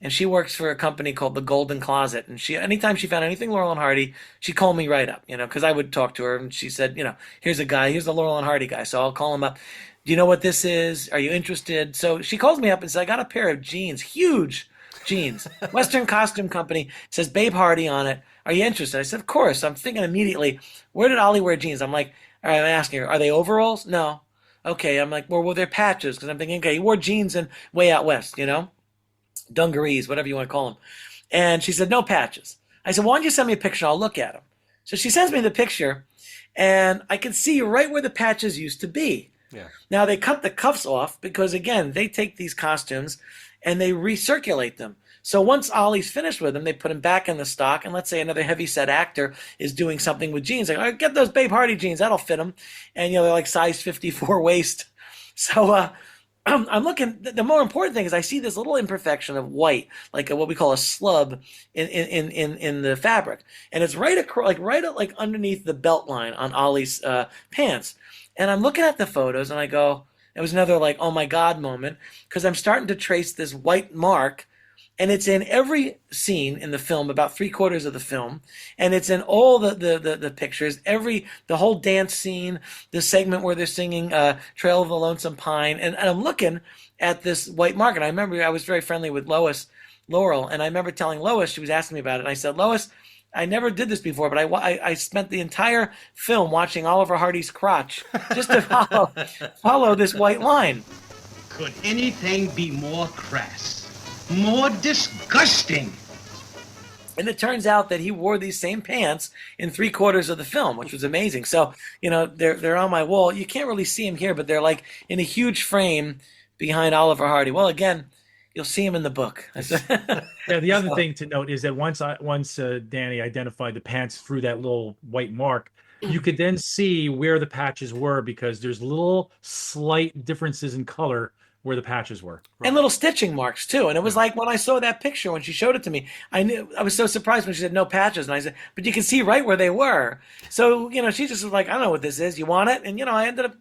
and she works for a company called the Golden Closet. And anytime she found anything Laurel and Hardy, she called me right up, because I would talk to her, and she said, here's a guy, here's the Laurel and Hardy guy. So I'll call him up. Do you know what this is? Are you interested? So she calls me up and says, I got a pair of jeans, huge jeans, Western Costume Company, says Babe Hardy on it. Are you interested? I said, of course. I'm thinking immediately, where did Ollie wear jeans? I'm like, all right, I'm asking her, are they overalls? No. Okay. I'm like, well, they're patches. Because I'm thinking, okay, he wore jeans in way out west, dungarees, whatever you want to call them. And she said, no patches. I said, why don't you send me a picture? I'll look at them. So she sends me the picture, and I can see right where the patches used to be. Yeah. Now they cut the cuffs off because, again, they take these costumes and they recirculate them. So once Ollie's finished with them, they put him back in the stock. And let's say another heavyset actor is doing something with jeans. Like, all right, get those Babe Hardy jeans. That'll fit him. And, they're like size 54 waist. So I'm looking. The more important thing is I see this little imperfection of white, like what we call a slub in the fabric. And it's right across, like underneath the belt line on Ollie's pants. And I'm looking at the photos and I go, it was another like, oh my God moment, because I'm starting to trace this white mark. And it's in every scene in the film, about 3/4 of the film, and it's in all the pictures, the whole dance scene, the segment where they're singing "Trail of the Lonesome Pine," and I'm looking at this white mark. And I remember I was very friendly with Laurel, and I remember telling Lois, she was asking me about it, and I said, Lois, I never did this before, but I spent the entire film watching Oliver Hardy's crotch just to follow this white line. Could anything be more crass? More disgusting. And it turns out that he wore these same pants in 3/4 of the film, which was amazing. So, they're on my wall. You can't really see them here, but they're like in a huge frame behind Oliver Hardy. Well, again, you'll see him in the book. Yeah, the other thing to note is that once Danny identified the pants through that little white mark, you could then see where the patches were, because there's little slight differences in color where the patches were. And little stitching marks too. And it was like when I saw that picture, when she showed it to me, I was so surprised when she said no patches. And I said, but you can see right where they were. So, she just was like, I don't know what this is. You want it? And, I ended up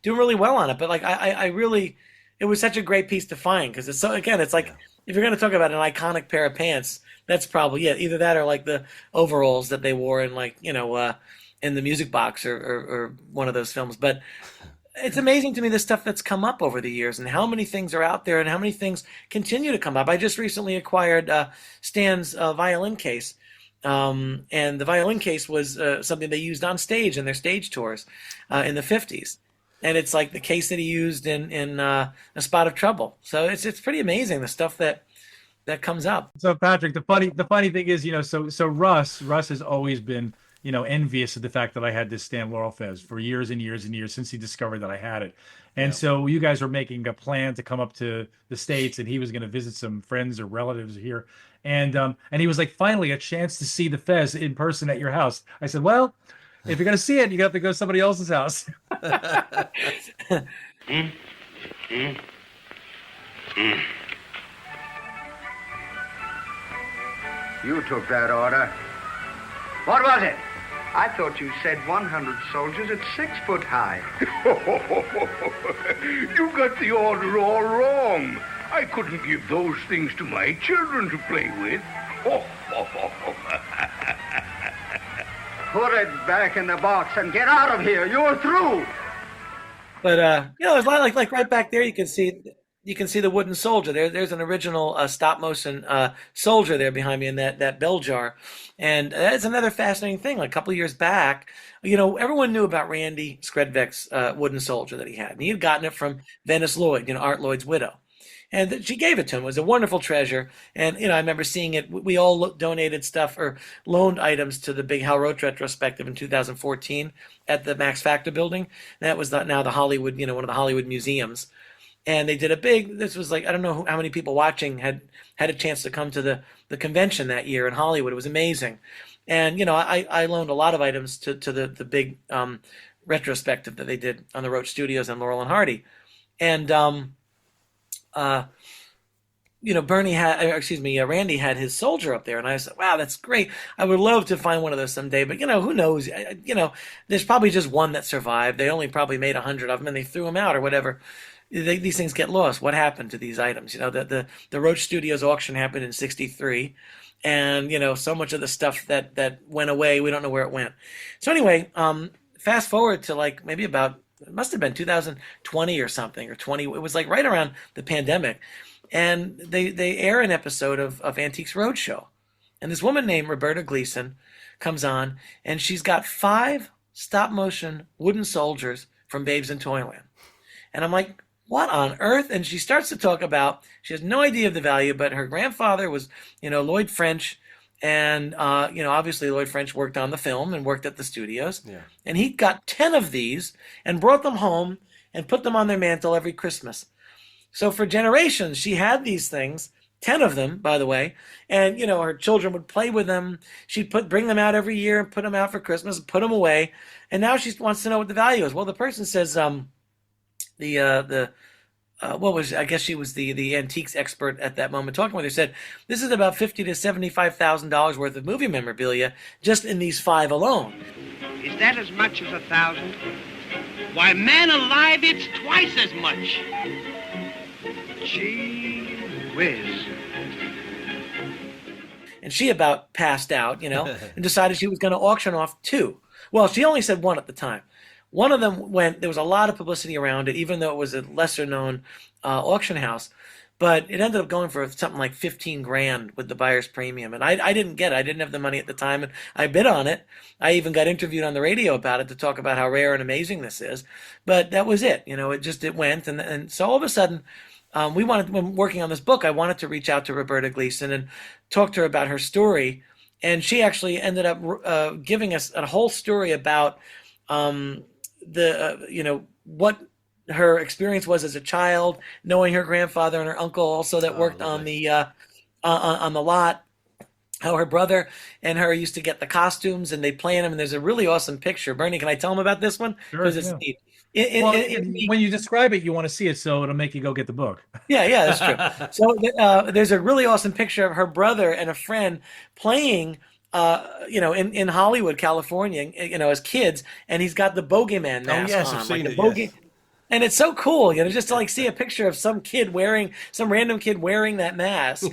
doing really well on it. But like, I really, it was such a great piece to find. Cause it's it's like, if you're going to talk about an iconic pair of pants, that's probably it. Either that or like the overalls that they wore in like, in the Music Box or one of those films. But it's amazing to me the stuff that's come up over the years and how many things are out there and how many things continue to come up. I just recently acquired Stan's violin case. And the violin case was something they used on stage in their stage tours in the 50s. And it's like the case that he used in A Spot of Trouble. So it's pretty amazing, the stuff that comes up. So Patrick, the funny thing is, so Russ has always been, envious of the fact that I had this Stan Laurel Fez for years and years and years since he discovered that I had it. And so you guys were making a plan to come up to the States, and he was going to visit some friends or relatives here. And he was like, finally a chance to see the Fez in person at your house. I said, well, if you're going to see it, you have to go to somebody else's house. You took that order. What was it? I thought you said 100 soldiers at 6 foot high. You got the order all wrong. I couldn't give those things to my children to play with. Put it back in the box and get out of here. You're through. But it's like right back there. You can see the wooden soldier. There's an original stop motion soldier there behind me in that bell jar, and that's another fascinating thing. Like a couple of years back, everyone knew about Randy Skredvik's wooden soldier that he had, and he had gotten it from Venice Lloyd, Art Lloyd's widow. And she gave it to him. It was a wonderful treasure. And, I remember seeing it. We all donated stuff or loaned items to the big Hal Roach retrospective in 2014 at the Max Factor building. That was now the Hollywood, one of the Hollywood museums. And they did this was like, I don't know how many people watching had a chance to come to the convention that year in Hollywood. It was amazing. And, I loaned a lot of items to the big retrospective that they did on the Roach Studios and Laurel and Hardy. And, Randy had his soldier up there, and I said, wow, that's great. I would love to find one of those someday, but who knows? There's probably just one that survived. They only probably made 100 of them and they threw them out or whatever. These things get lost. What happened to these items? The Roach Studios auction happened in '63, and so much of the stuff that went away, we don't know where it went. So anyway, fast forward to like maybe about, it must have been 2020 or something, or 20. It was like right around the pandemic. And they air an episode of Antiques Roadshow. And this woman named Roberta Gleason comes on, and she's got 5 stop-motion wooden soldiers from Babes in Toyland. And I'm like, what on earth? And she starts to talk about, she has no idea of the value, but her grandfather was, Lloyd French. And, obviously Lloyd French worked on the film and worked at the studios. Yeah. And he got 10 of these and brought them home and put them on their mantle every Christmas. So for generations, she had these things, 10 of them, by the way. And, her children would play with them. She'd bring them out every year and put them out for Christmas and put them away. And now she wants to know what the value is. Well, the person says, I guess she was the antiques expert at that moment talking with her, said, this is about $50,000 to $75,000 worth of movie memorabilia just in these 5 alone. Is that as much as 1,000? Why, man alive, it's twice as much. Gee whiz. And she about passed out, and decided she was going to auction off 2. Well, she only said 1 at the time. One of them there was a lot of publicity around it, even though it was a lesser known auction house, but it ended up going for something like $15,000 with the buyer's premium. And I didn't get it. I didn't have the money at the time, and I bid on it. I even got interviewed on the radio about it to talk about how rare and amazing this is. But that was it. It went. And so all of a sudden, when working on this book, I wanted to reach out to Roberta Gleason and talk to her about her story. And she actually ended up giving us a whole story about what her experience was as a child, knowing her grandfather and her uncle also that worked on the lot, how her brother and her used to get the costumes and they play in them. And there's a really awesome picture. Bernie, can I tell them about this one? Sure, Because it's neat. When you describe it, you want to see it, so it'll make you go get the book. Yeah, that's true. So there's a really awesome picture of her brother and a friend playing, in Hollywood, California, as kids, and he's got the bogeyman Oh mask yes, on, I've seen the it. Yes. and it's so cool, just to like see a picture of some random kid wearing that mask,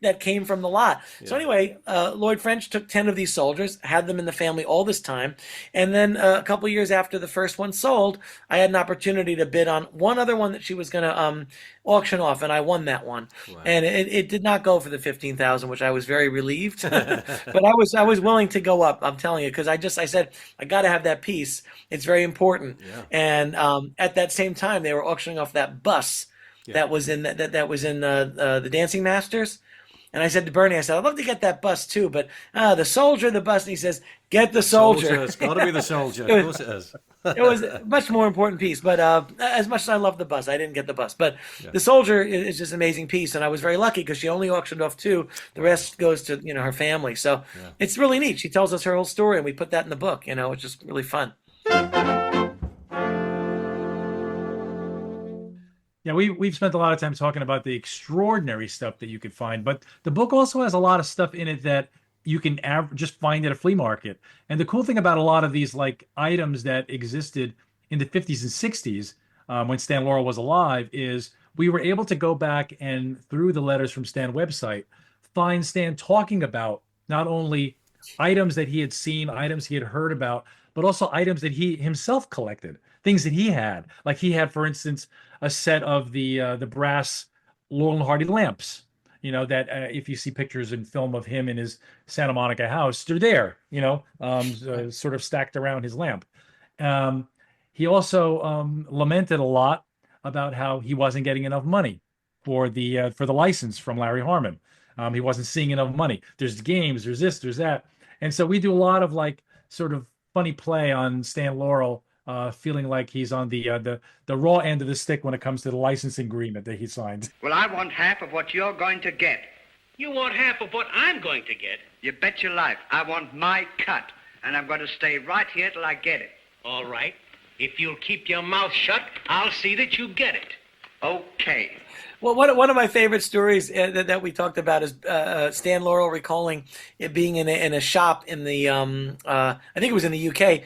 that came from the lot. So anyway, Lloyd French took 10 of these soldiers, had them in the family all this time. And then a couple years after the first one sold, I had an opportunity to bid on one other one that she was going to auction off, and I won that one. Wow. And it did not go for the 15,000, which I was very relieved. But I was willing to go up, I'm telling you, because I said, I got to have that piece. It's very important. Yeah. And at that same time, they were auctioning off that bus that was in the Dancing Masters. And I said to Bernie, I'd love to get that bus too, but the soldier, the bus. And he says, get the soldier. It's got to be the soldier. Of course it is. It was a much more important piece, but as much as I love the bus, I didn't get the bus. But the soldier is just an amazing piece, and I was very lucky because she only auctioned off 2. The rest goes to her family. So it's really neat. She tells us her whole story, and we put that in the book. It's just really fun. Yeah, we've spent a lot of time talking about the extraordinary stuff that you could find, but the book also has a lot of stuff in it that you can just find at a flea market. And the cool thing about a lot of these like items that existed in the 50s and 60s when Stan Laurel was alive is we were able to go back and through the letters from Stan website, find Stan talking about not only items that he had seen, items he had heard about, but also items that he himself collected, things that he had. Like he had, for instance, a set of the brass Laurel Hardy lamps, that if you see pictures in film of him in his Santa Monica house, they're there, sort of stacked around his lamp. He also lamented a lot about how he wasn't getting enough money for the license from Larry Harmon. He wasn't seeing enough money. There's games, there's this, there's that. And so we do a lot of like sort of funny play on Stan Laurel, feeling like he's on the raw end of the stick when it comes to the licensing agreement that he signed. Well, I want half of what you're going to get. You want half of what I'm going to get? You bet your life. I want my cut, and I'm going to stay right here till I get it. All right. If you'll keep your mouth shut, I'll see that you get it. Okay. Well, one of my favorite stories that we talked about is Stan Laurel recalling it being in a shop in the I think it was in the UK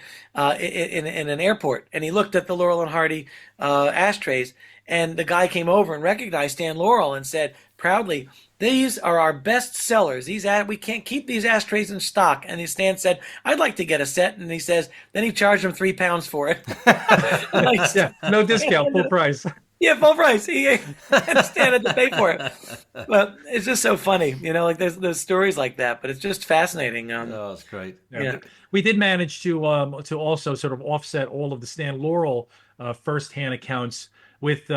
in an airport, and he looked at the Laurel and Hardy ashtrays, and the guy came over and recognized Stan Laurel and said proudly, "These are our best sellers. We can't keep these ashtrays in stock." And Stan said, "I'd like to get a set." And he says, then he charged him £3 for it. Yeah, no discount, full price. Yeah, full price. He Stan had to pay for it. But it's just so funny, like there's stories like that. But it's just fascinating. Oh, that's great. Yeah. We did manage to also sort of offset all of the Stan Laurel firsthand accounts with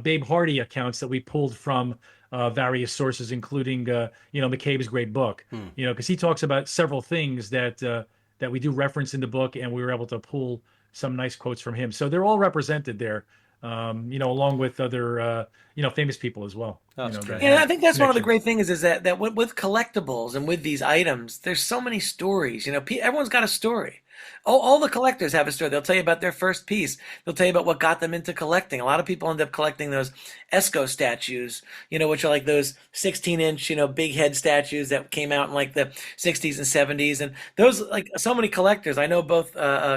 Babe Hardy accounts that we pulled from various sources, including McCabe's great book. Because he talks about several things that we do reference in the book, and we were able to pull some nice quotes from him. So they're all represented there. Along with other, famous people as well. That's great. Yeah, I think that's one of the great things is that with collectibles and with these items, there's so many stories. Everyone's got a story. All the collectors have a story. They'll tell you about their first piece. They'll tell you about what got them into collecting. A lot of people end up collecting those Esco statues, which are like those 16-inch, big head statues that came out in like the 60s and 70s. And those, like so many collectors, I know both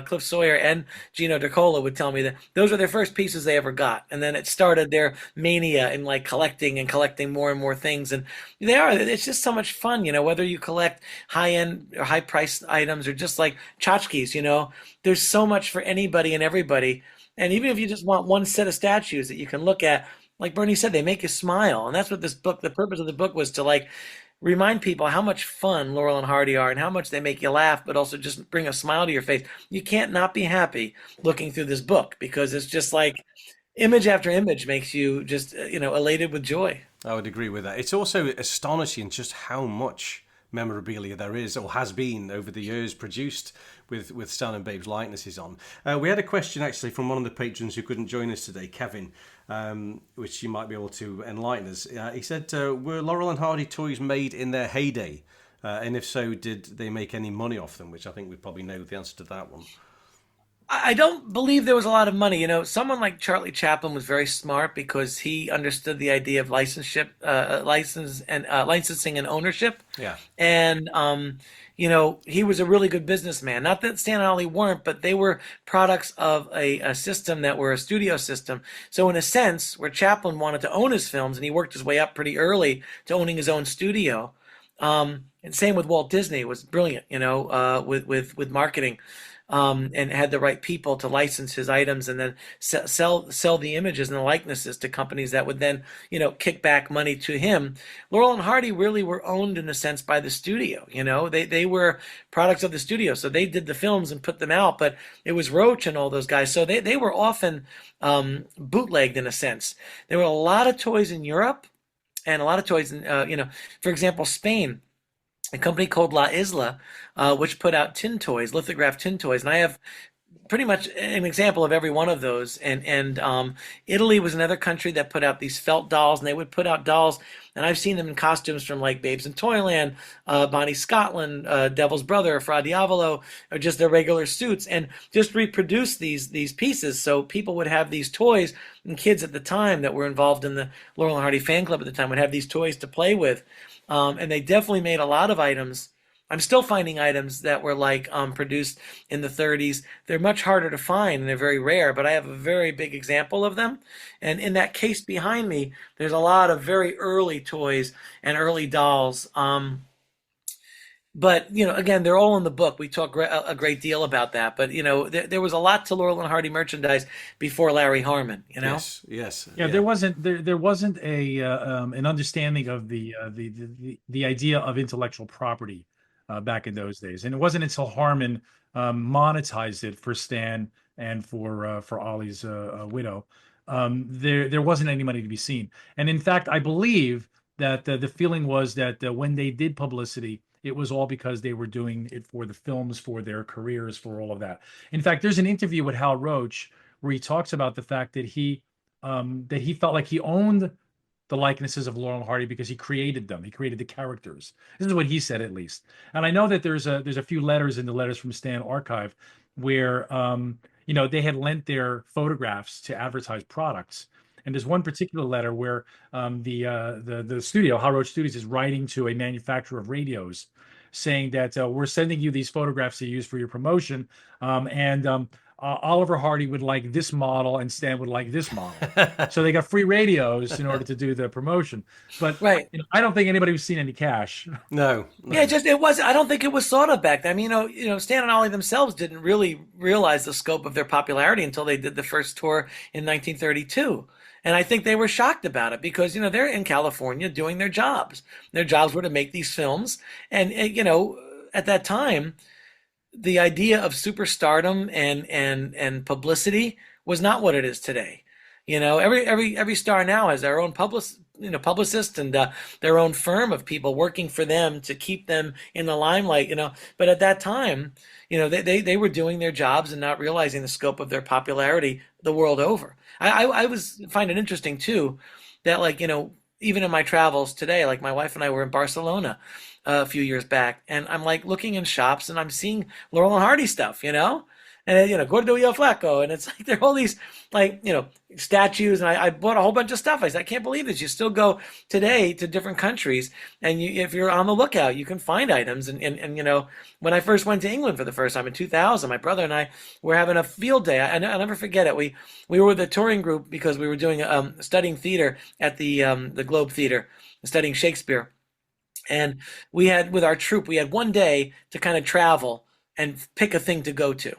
Cliff Sawyer and Gino DiCola would tell me that those are their first pieces they ever got. And then it started their mania in like collecting more and more things. And it's just so much fun, whether you collect high-end or high-priced items or just like tchotchkes, there's so much for anybody and everybody. And even if you just want one set of statues that you can look at, like Bernie said, they make you smile. And that's what the purpose of the book was, to like remind people how much fun Laurel and Hardy are and how much they make you laugh, but also just bring a smile to your face. You can't not be happy looking through this book because it's just like image after image makes you just, elated with joy. I would agree with that. It's also astonishing just how much memorabilia there is or has been over the years produced with Stan and Babe's likenesses on. We had a question actually from one of the patrons who couldn't join us today, Kevin, which you might be able to enlighten us. He said, were Laurel and Hardy toys made in their heyday? And if so, did they make any money off them? Which I think we probably know the answer to that one. I don't believe there was a lot of money. Someone like Charlie Chaplin was very smart because he understood the idea of licensing and ownership. Yeah. And he was a really good businessman. Not that Stan and Ollie weren't, but they were products of a system that were a studio system. So in a sense, where Chaplin wanted to own his films, and he worked his way up pretty early to owning his own studio. And same with Walt Disney, was brilliant, with marketing. And had the right people to license his items and then sell the images and the likenesses to companies that would then, kick back money to him. Laurel and Hardy really were owned in a sense by the studio. They were products of the studio. So they did the films and put them out, but it was Roach and all those guys. So they were often bootlegged in a sense. There were a lot of toys in Europe and a lot of toys in, for example, Spain. A company called La Isla, which put out tin toys, lithographed tin toys. And I have pretty much an example of every one of those. And Italy was another country that put out these felt dolls, and they would put out dolls. And I've seen them in costumes from like Babes in Toyland, Bonnie Scotland, Devil's Brother, Fra Diavolo, or just their regular suits, and just reproduce these pieces. So people would have these toys, and kids at the time that were involved in the Laurel and Hardy fan club at the time would have these toys to play with. And they definitely made a lot of items. I'm still finding items that were like produced in the 30s. They're much harder to find and they're very rare, but I have a very big example of them. And in that case behind me, there's a lot of very early toys and early dolls. But, again, they're all in the book. We talk a great deal about that. But, there was a lot to Laurel and Hardy merchandise before Larry Harmon, Yes. Yeah, there wasn't a an understanding of the idea of intellectual property back in those days. And it wasn't until Harmon monetized it for Stan and for Ollie's widow. There wasn't any money to be seen. And in fact, I believe that the feeling was that when they did publicity, it was all because they were doing it for the films, for their careers, for all of that. In fact, there's an interview with Hal Roach where he talks about the fact that he felt like he owned the likenesses of Laurel and Hardy because he created them. He created the characters. This is what he said, at least. And I know that there's a few letters in the Letters from Stan archive where they had lent their photographs to advertise products. And there's one particular letter where the studio, Hal Roach Studios, is writing to a manufacturer of radios, saying that we're sending you these photographs to use for your promotion, and Oliver Hardy would like this model and Stan would like this model. So they got free radios in order to do the promotion. But right. I don't think anybody was seeing any cash. No. Yeah, it was. I don't think it was thought of back then. I mean, Stan and Ollie themselves didn't really realize the scope of their popularity until they did the first tour in 1932. And I think they were shocked about it because, they're in California doing their jobs. Their jobs were to make these films. And, at that time, the idea of superstardom and publicity was not what it is today. Every star now has their own publicist and their own firm of people working for them to keep them in the limelight, But at that time, they were doing their jobs and not realizing the scope of their popularity the world over. I find it interesting too that even in my travels today, like my wife and I were in Barcelona a few years back, and I'm looking in shops and I'm seeing Laurel and Hardy stuff, and Gordo y el Flaco, and it's there are all these statues, and I bought a whole bunch of stuff. I said, I can't believe this. You still go today to different countries, and if you're on the lookout, you can find items. And when I first went to England for the first time in 2000, my brother and I were having a field day. I'll never forget it. We were with a touring group because we were doing studying theater at the Globe Theater, studying Shakespeare, and we had with our troupe, we had one day to kind of travel and pick a thing to go to.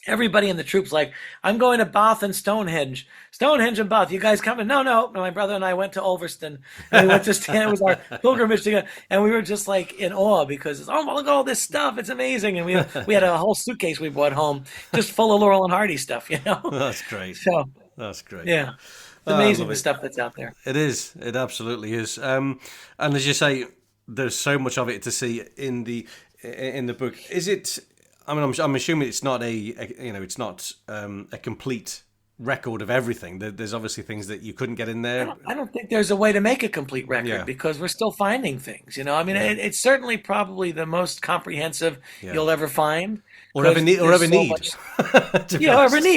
Everybody in the troop's like, I'm going to Bath and Stonehenge. Stonehenge and Bath. You guys coming? No. My brother and I went to Ulverston. And we went to Stan. It was our pilgrimage together. And we were just in awe because, look at all this stuff. It's amazing. And we had a whole suitcase we brought home just full of Laurel and Hardy stuff, That's great. So, that's great. Yeah. It's amazing the stuff that's out there. It is. It absolutely is. And as you say, there's so much of it to see in the book. Is it... I'm assuming it's not a complete record of everything. There's obviously things that you couldn't get in there. I don't think there's a way to make a complete record because we're still finding things. I mean, it's certainly probably the most comprehensive you'll ever find. Or ever need. Or ever need,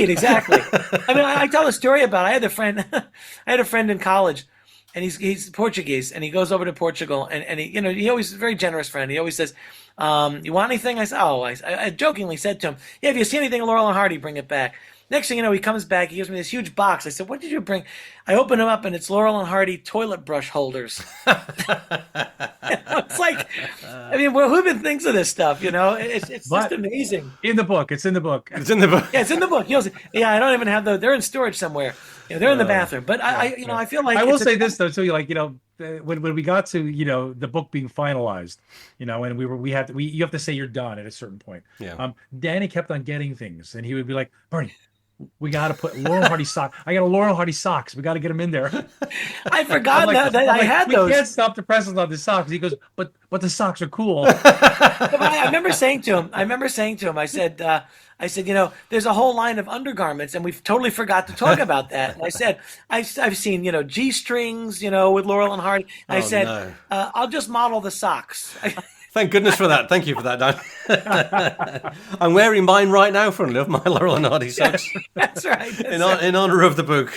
exactly. I mean, I tell a story about I had a friend in college, and he's Portuguese, and he goes over to Portugal, and he he always very generous friend. He always says, "You want anything?" I said, I jokingly said to him, "Yeah, if you see anything Laurel and Hardy, bring it back." Next thing you know, he comes back. He gives me this huge box. I said, "What did you bring?" I open him up, and it's Laurel and Hardy toilet brush holders. It's like, I mean, who even thinks of this stuff? It's just amazing. In the book, it's in the book. It's in the book. Yeah, it's in the book. I don't even have those. They're in storage somewhere. They're in the bathroom. But I feel like I will say this though too. When we got to the book being finalized, and you have to say you're done at a certain point. Yeah. Danny kept on getting things, and he would be like, "Bernie, we got to put Laurel Hardy socks. I got a Laurel Hardy socks. We got to get them in there." I forgot that I had those. We can't stop the presses on the socks. He goes, but the socks are cool. I remember saying to him, I said, there's a whole line of undergarments, and we've totally forgot to talk about that. And I said, I've seen, G-strings, with Laurel and Hardy. And I said, I'll just model the socks. Thank goodness for that. Thank you for that, Dan. I'm wearing mine right now, funnily enough, my Laurel and Hardy socks. That's right. In honor of the book.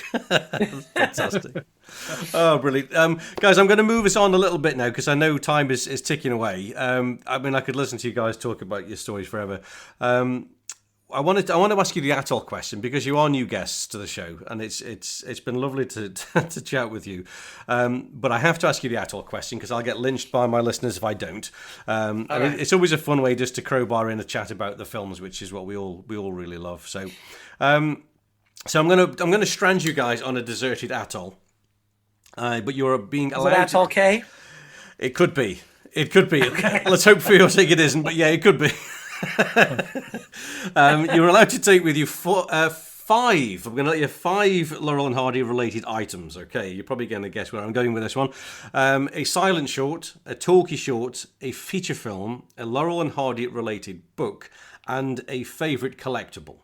Fantastic. Oh, brilliant. Guys, I'm going to move us on a little bit now because I know time is ticking away. I mean, I could listen to you guys talk about your stories forever. I want to ask you the atoll question because you are new guests to the show, and it's been lovely to chat with you. But I have to ask you the atoll question because I'll get lynched by my listeners if I don't. I mean, it's always a fun way just to crowbar in a chat about the films, which is what we all really love. So, I'm gonna strand you guys on a deserted atoll, but you're being allowed. Is it Atoll K? It could be. It could be. Okay. Let's hope for your sake it isn't. But yeah, it could be. You're allowed to take with you five. I'm going to let you 5 Laurel and Hardy related items. Okay, you're probably going to guess where I'm going with this one. A silent short, a talkie short, a feature film, a Laurel and Hardy related book, and a favourite collectible.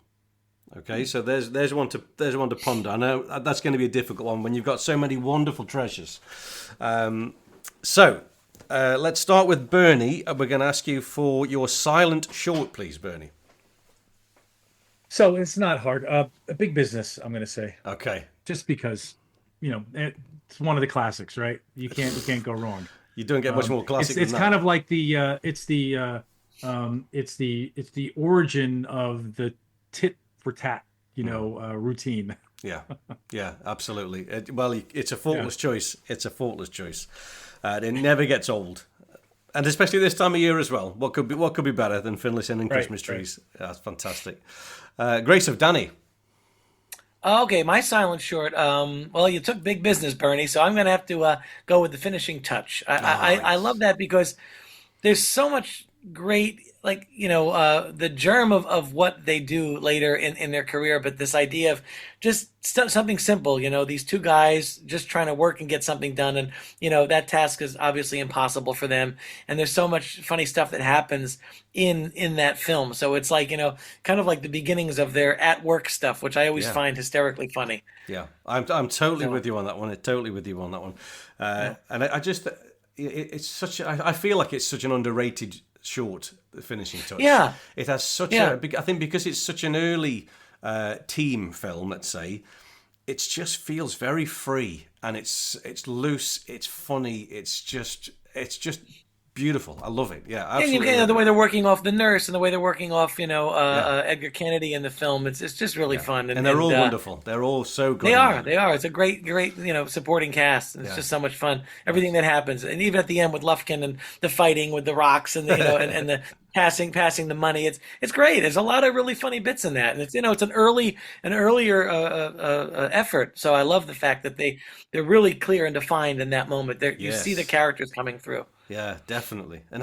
Okay, so there's one to ponder. I know that's going to be a difficult one when you've got so many wonderful treasures. Let's start with Bernie. We're going to ask you for your silent short, please, Bernie. So it's not hard. A big business, I'm going to say. Okay. Just because, it's one of the classics, right? You can't go wrong. You don't get much more classic than it's that. kind of like it's the origin of the tit for tat, routine. Yeah, absolutely. It's a faultless choice. It's a faultless choice. It never gets old, and especially this time of year as well. What could be better than Finlayson and Christmas trees? Right. That's fantastic. Grace of Danny. Okay, my silent short. Well, you took big business, Bernie, so I'm going to have to go with the finishing touch. I love that because there's so much great, the germ of what they do later in their career, but this idea of just something simple, these two guys just trying to work and get something done, and that task is obviously impossible for them, and there's so much funny stuff that happens in that film. So it's like, kind of like the beginnings of their at work stuff, which I always find hysterically funny. Yeah, I'm totally with you on that one. And I just I feel like it's such an underrated short, the finishing touch. Yeah, it has such I think because it's such an early team film, let's say, it just feels very free, and it's loose, it's funny, it's just beautiful. I love it. Yeah, absolutely. And the way they're working off the nurse and the way they're working off, Edgar Kennedy in the film. It's just really fun. And they're all wonderful. They're all so good. They are. It's a great, supporting cast. It's just so much fun. Everything that happens, and even at the end with Lufkin and the fighting with the rocks and and the passing the money. It's great. There's a lot of really funny bits in that, and it's it's an earlier effort. So I love the fact that they're really clear and defined in that moment. You see the characters coming through. Yeah, definitely. And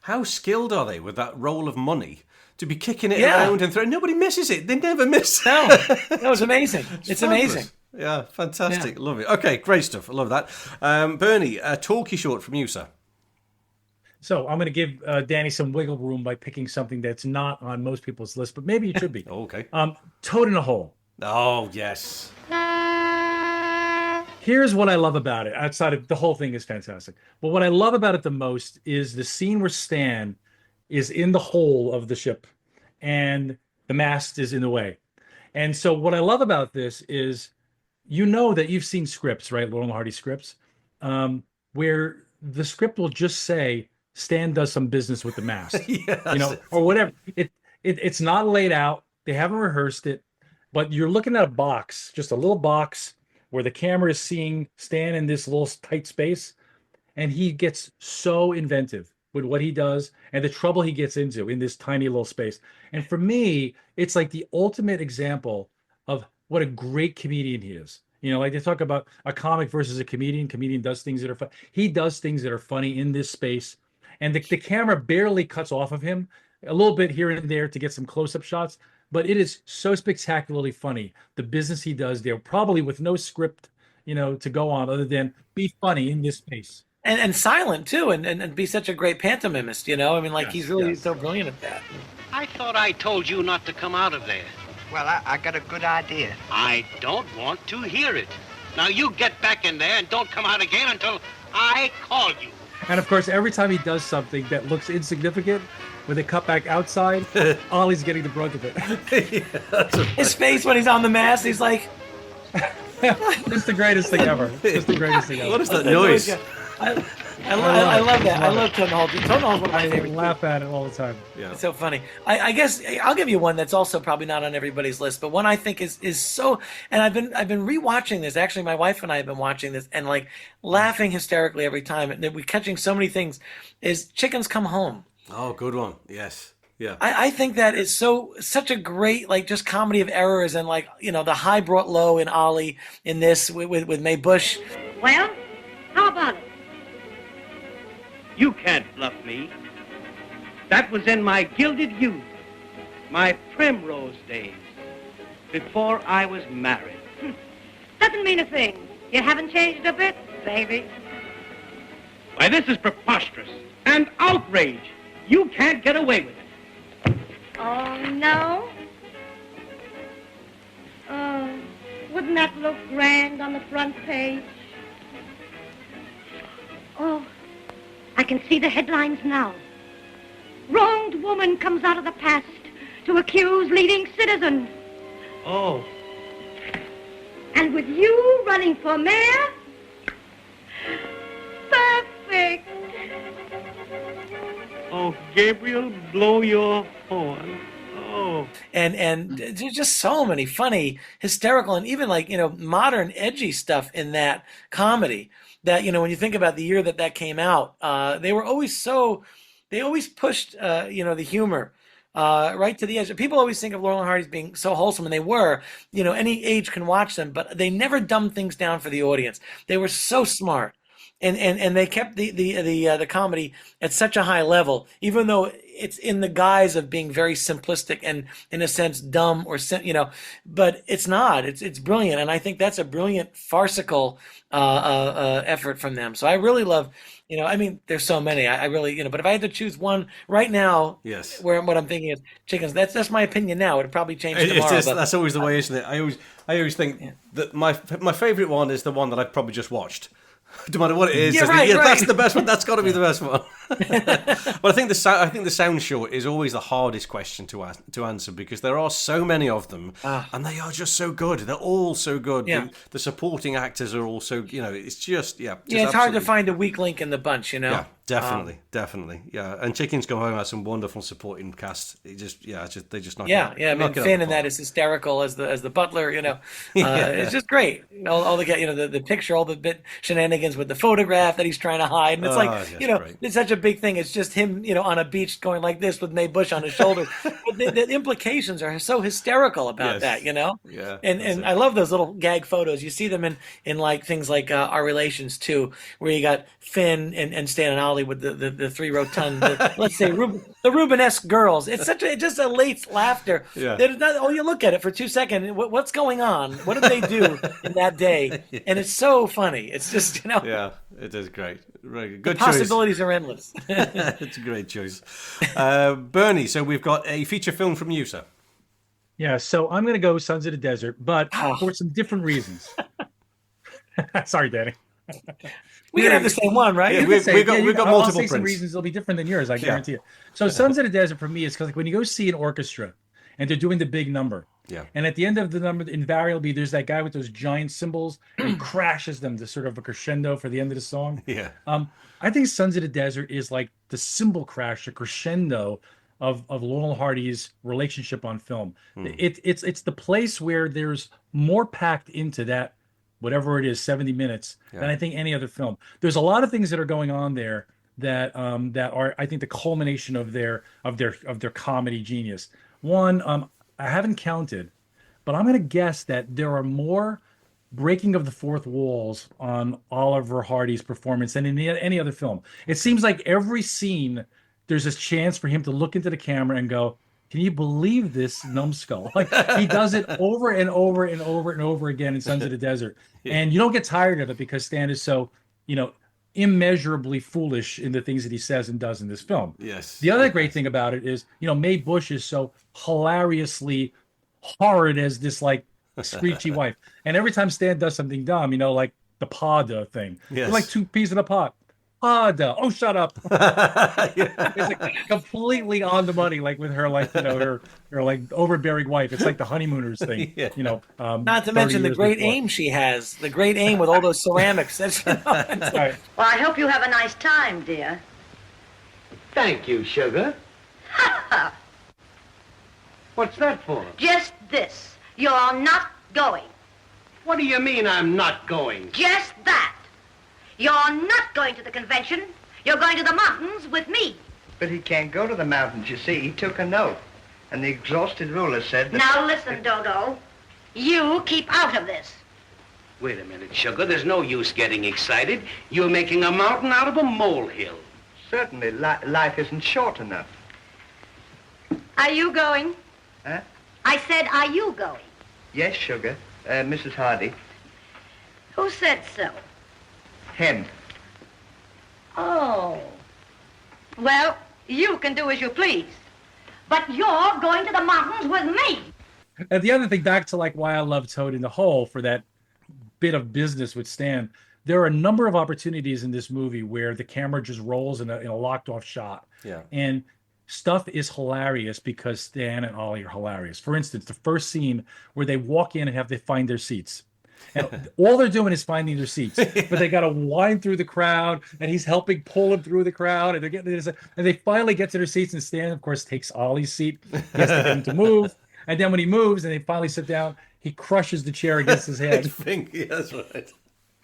how skilled are they with that roll of money to be kicking it around and throwing? Nobody misses it. They never miss. No, it's amazing. It's amazing. Yeah, fantastic. Love it. Okay, great stuff. I love that. Bernie, a talkie short from you, sir. So I'm going to give Danny some wiggle room by picking something that's not on most people's list, but maybe it should be. Okay. Toad in a Hole. Oh, yes. Here's what I love about it. Outside of the whole thing is fantastic. But what I love about it the most is the scene where Stan is in the hole of the ship and the mast is in the way. And so what I love about this is, you know, that you've seen scripts, right? Laurel Hardy scripts, where the script will just say Stan does some business with the mast, Yes. you know, or whatever. It's not laid out. They haven't rehearsed it, but you're looking at a box, just a little box where the camera is seeing Stan in this little tight space, and he gets so inventive with what he does and the trouble he gets into in this tiny little space. And for me, it's like the ultimate example of what a great comedian he is. You know, like they talk about a comic versus a comedian. Comedian does things that are fun. He does things that are funny in this space. And the camera barely cuts off of him, a little bit here and there to get some close-up shots. But it is so spectacularly funny. The business he does there, probably with no script, you know, to go on other than be funny in this space. And silent too, and be such a great pantomimist, you know? I mean, like, he's really so brilliant at that. I thought I told you not to come out of there. Well, I got a good idea. I don't want to hear it. Now you get back in there and don't come out again until I call you. And of course, every time he does something that looks insignificant, when they cut back outside, Ollie's getting the brunt of it. His face when he's on the mast, he's like... It's the greatest thing ever. It's the greatest thing ever. What is that noise? I love that. I love Tone Hall. Tone Hall's one of my favorites. I laugh at it all the time. Yeah. It's so funny. I guess I'll give you one that's also probably not on everybody's list, but one I think is so. And I've been rewatching this. Actually, my wife and I have been watching this and like laughing hysterically every time. And we're catching so many things. Is Chickens Come Home? Oh, good one. Yes. Yeah. I think that is such a great, like, just comedy of errors, and, like, you know, the high brought low in Ollie in this with Mae Bush. Well, how about it? You can't bluff me. That was in my gilded youth, my primrose days, before I was married. Doesn't mean a thing. You haven't changed a bit, baby. Why, this is preposterous and outrage. You can't get away with it. Oh, no? Wouldn't that look grand on the front page? Oh, I can see the headlines now. Wronged woman comes out of the past to accuse leading citizen. Oh. And with you running for mayor? Perfect. Oh, Gabriel, blow your horn. Oh. And there's just so many funny, hysterical, and even, like, you know, modern, edgy stuff in that comedy that, you know, when you think about the year that came out, they always pushed, you know, the humor right to the edge. People always think of Laurel and Hardy as being so wholesome, and they were. You know, any age can watch them, but they never dumbed things down for the audience. They were so smart. And they kept the comedy at such a high level, even though it's in the guise of being very simplistic and, in a sense, dumb or you know, but it's not. It's brilliant, and I think that's a brilliant farcical effort from them. So I really love, you know, I mean, there's so many. I really, you know, but if I had to choose one right now, Yes. where what I'm thinking is Chickens. That's my opinion now. It'd probably change tomorrow. But That's always the way, isn't it? I always think that my favorite one is the one that I've probably just watched. No matter what it is, Right. that's the best one. That's got to be the best one. But I think the sound short is always the hardest question to answer, because there are so many of them, and they are just so good. They're all so good. Yeah. The supporting actors are also, you know, it's just it's hard to find a weak link in the bunch, you know. Yeah, definitely. Yeah, and Chickens Come Home has some wonderful supporting cast. They just knock it out. I mean, Finn in that is hysterical as the butler, you know. It's just great. All the, you know, the picture, all the bit shenanigans with the photograph that he's trying to hide, and it's like, you know, great. it's such a big thing. It's just him, you know, on a beach going like this with Mae Bush on his shoulder. But the implications are so hysterical about that, you know. Yeah, and I love those little gag photos. You see them in like things like Our Relations too, where you got Finn and Stan and Ollie with the three rotund, let's say the Rubenesque girls. It's just a late laughter. Yeah. That is not, you look at it for 2 seconds. What's going on? What did they do in that day? And it's so funny. It's just, you know. Yeah, it is great. Really good. The possibilities are endless. It's a great choice. Bernie, so we've got a feature film from you, sir. Yeah, so I'm going to go Sons of the Desert, but Oh, for some different reasons. Sorry, Danny. we can have the same one, right? Yeah, You we- can say, we've got- yeah, we've got I'll multiple say some prints. reasons. They'll be different than yours, I Yeah. guarantee it. So Sons of the Desert for me is because like when you go see an orchestra and they're doing the big number, Yeah. and at the end of the number, invariably there's that guy with those giant cymbals and he crashes them to sort of a crescendo for the end of the song. Yeah. I think Sons of the Desert is like the cymbal crash, the crescendo of Laurel Hardy's relationship on film. It's the place where there's more packed into that, whatever it is, 70 minutes than I think any other film. There's a lot of things that are going on there that are, I think, the culmination of their comedy genius. One, I haven't counted, but I'm going to guess that there are more breaking of the fourth walls on Oliver Hardy's performance than in any other film. It seems like every scene there's this chance for him to look into the camera and go, "Can you believe this numbskull?" Like he does it over and over and over and over again in Sons of the Desert, and you don't get tired of it because Stan is so, you know, immeasurably foolish in the things that he says and does in this film. Yes. The other great thing about it is, you know, Mae Bush is so hilariously horrid as this like screechy wife. And every time Stan does something dumb, you know, like the Pada thing, Yes. like two peas in a pot. Pada. Oh, shut up. Yeah. It's like completely on the money, like with her, like, you know, her like overbearing wife. It's like the honeymooners thing, Yeah. you know. Not to 30 mention the years great before. aim she has. The great aim with all those ceramics. That's, Right. Well, I hope you have a nice time, dear. Thank you, sugar. What's that for? Just this. You're not going. What do you mean I'm not going? Just that. You're not going to the convention. You're going to the mountains with me. But he can't go to the mountains, you see. He took a note. And the exhausted ruler said that... Now listen, Dodo. You keep out of this. Wait a minute, sugar. There's no use getting excited. You're making a mountain out of a molehill. Certainly, life isn't short enough. Are you going? Huh? I said, are you going? Yes, sugar. Mrs. Hardy. Who said so? Him. Oh. Well, you can do as you please. But you're going to the mountains with me. And the other thing, back to like why I love Toad in the Hole for that bit of business with Stan, there are a number of opportunities in this movie where the camera just rolls in a locked off shot. Yeah. And stuff is hilarious because Stan and Ollie are hilarious. For instance, the first scene where they walk in and have to find their seats. And all they're doing is finding their seats, but they got to wind through the crowd, and he's helping pull them through the crowd, and they're getting this, and they finally get to their seats. And Stan, of course, takes Ollie's seat. He has to get him to move, and then when he moves and they finally sit down, he crushes the chair against his head. Yeah, that's right.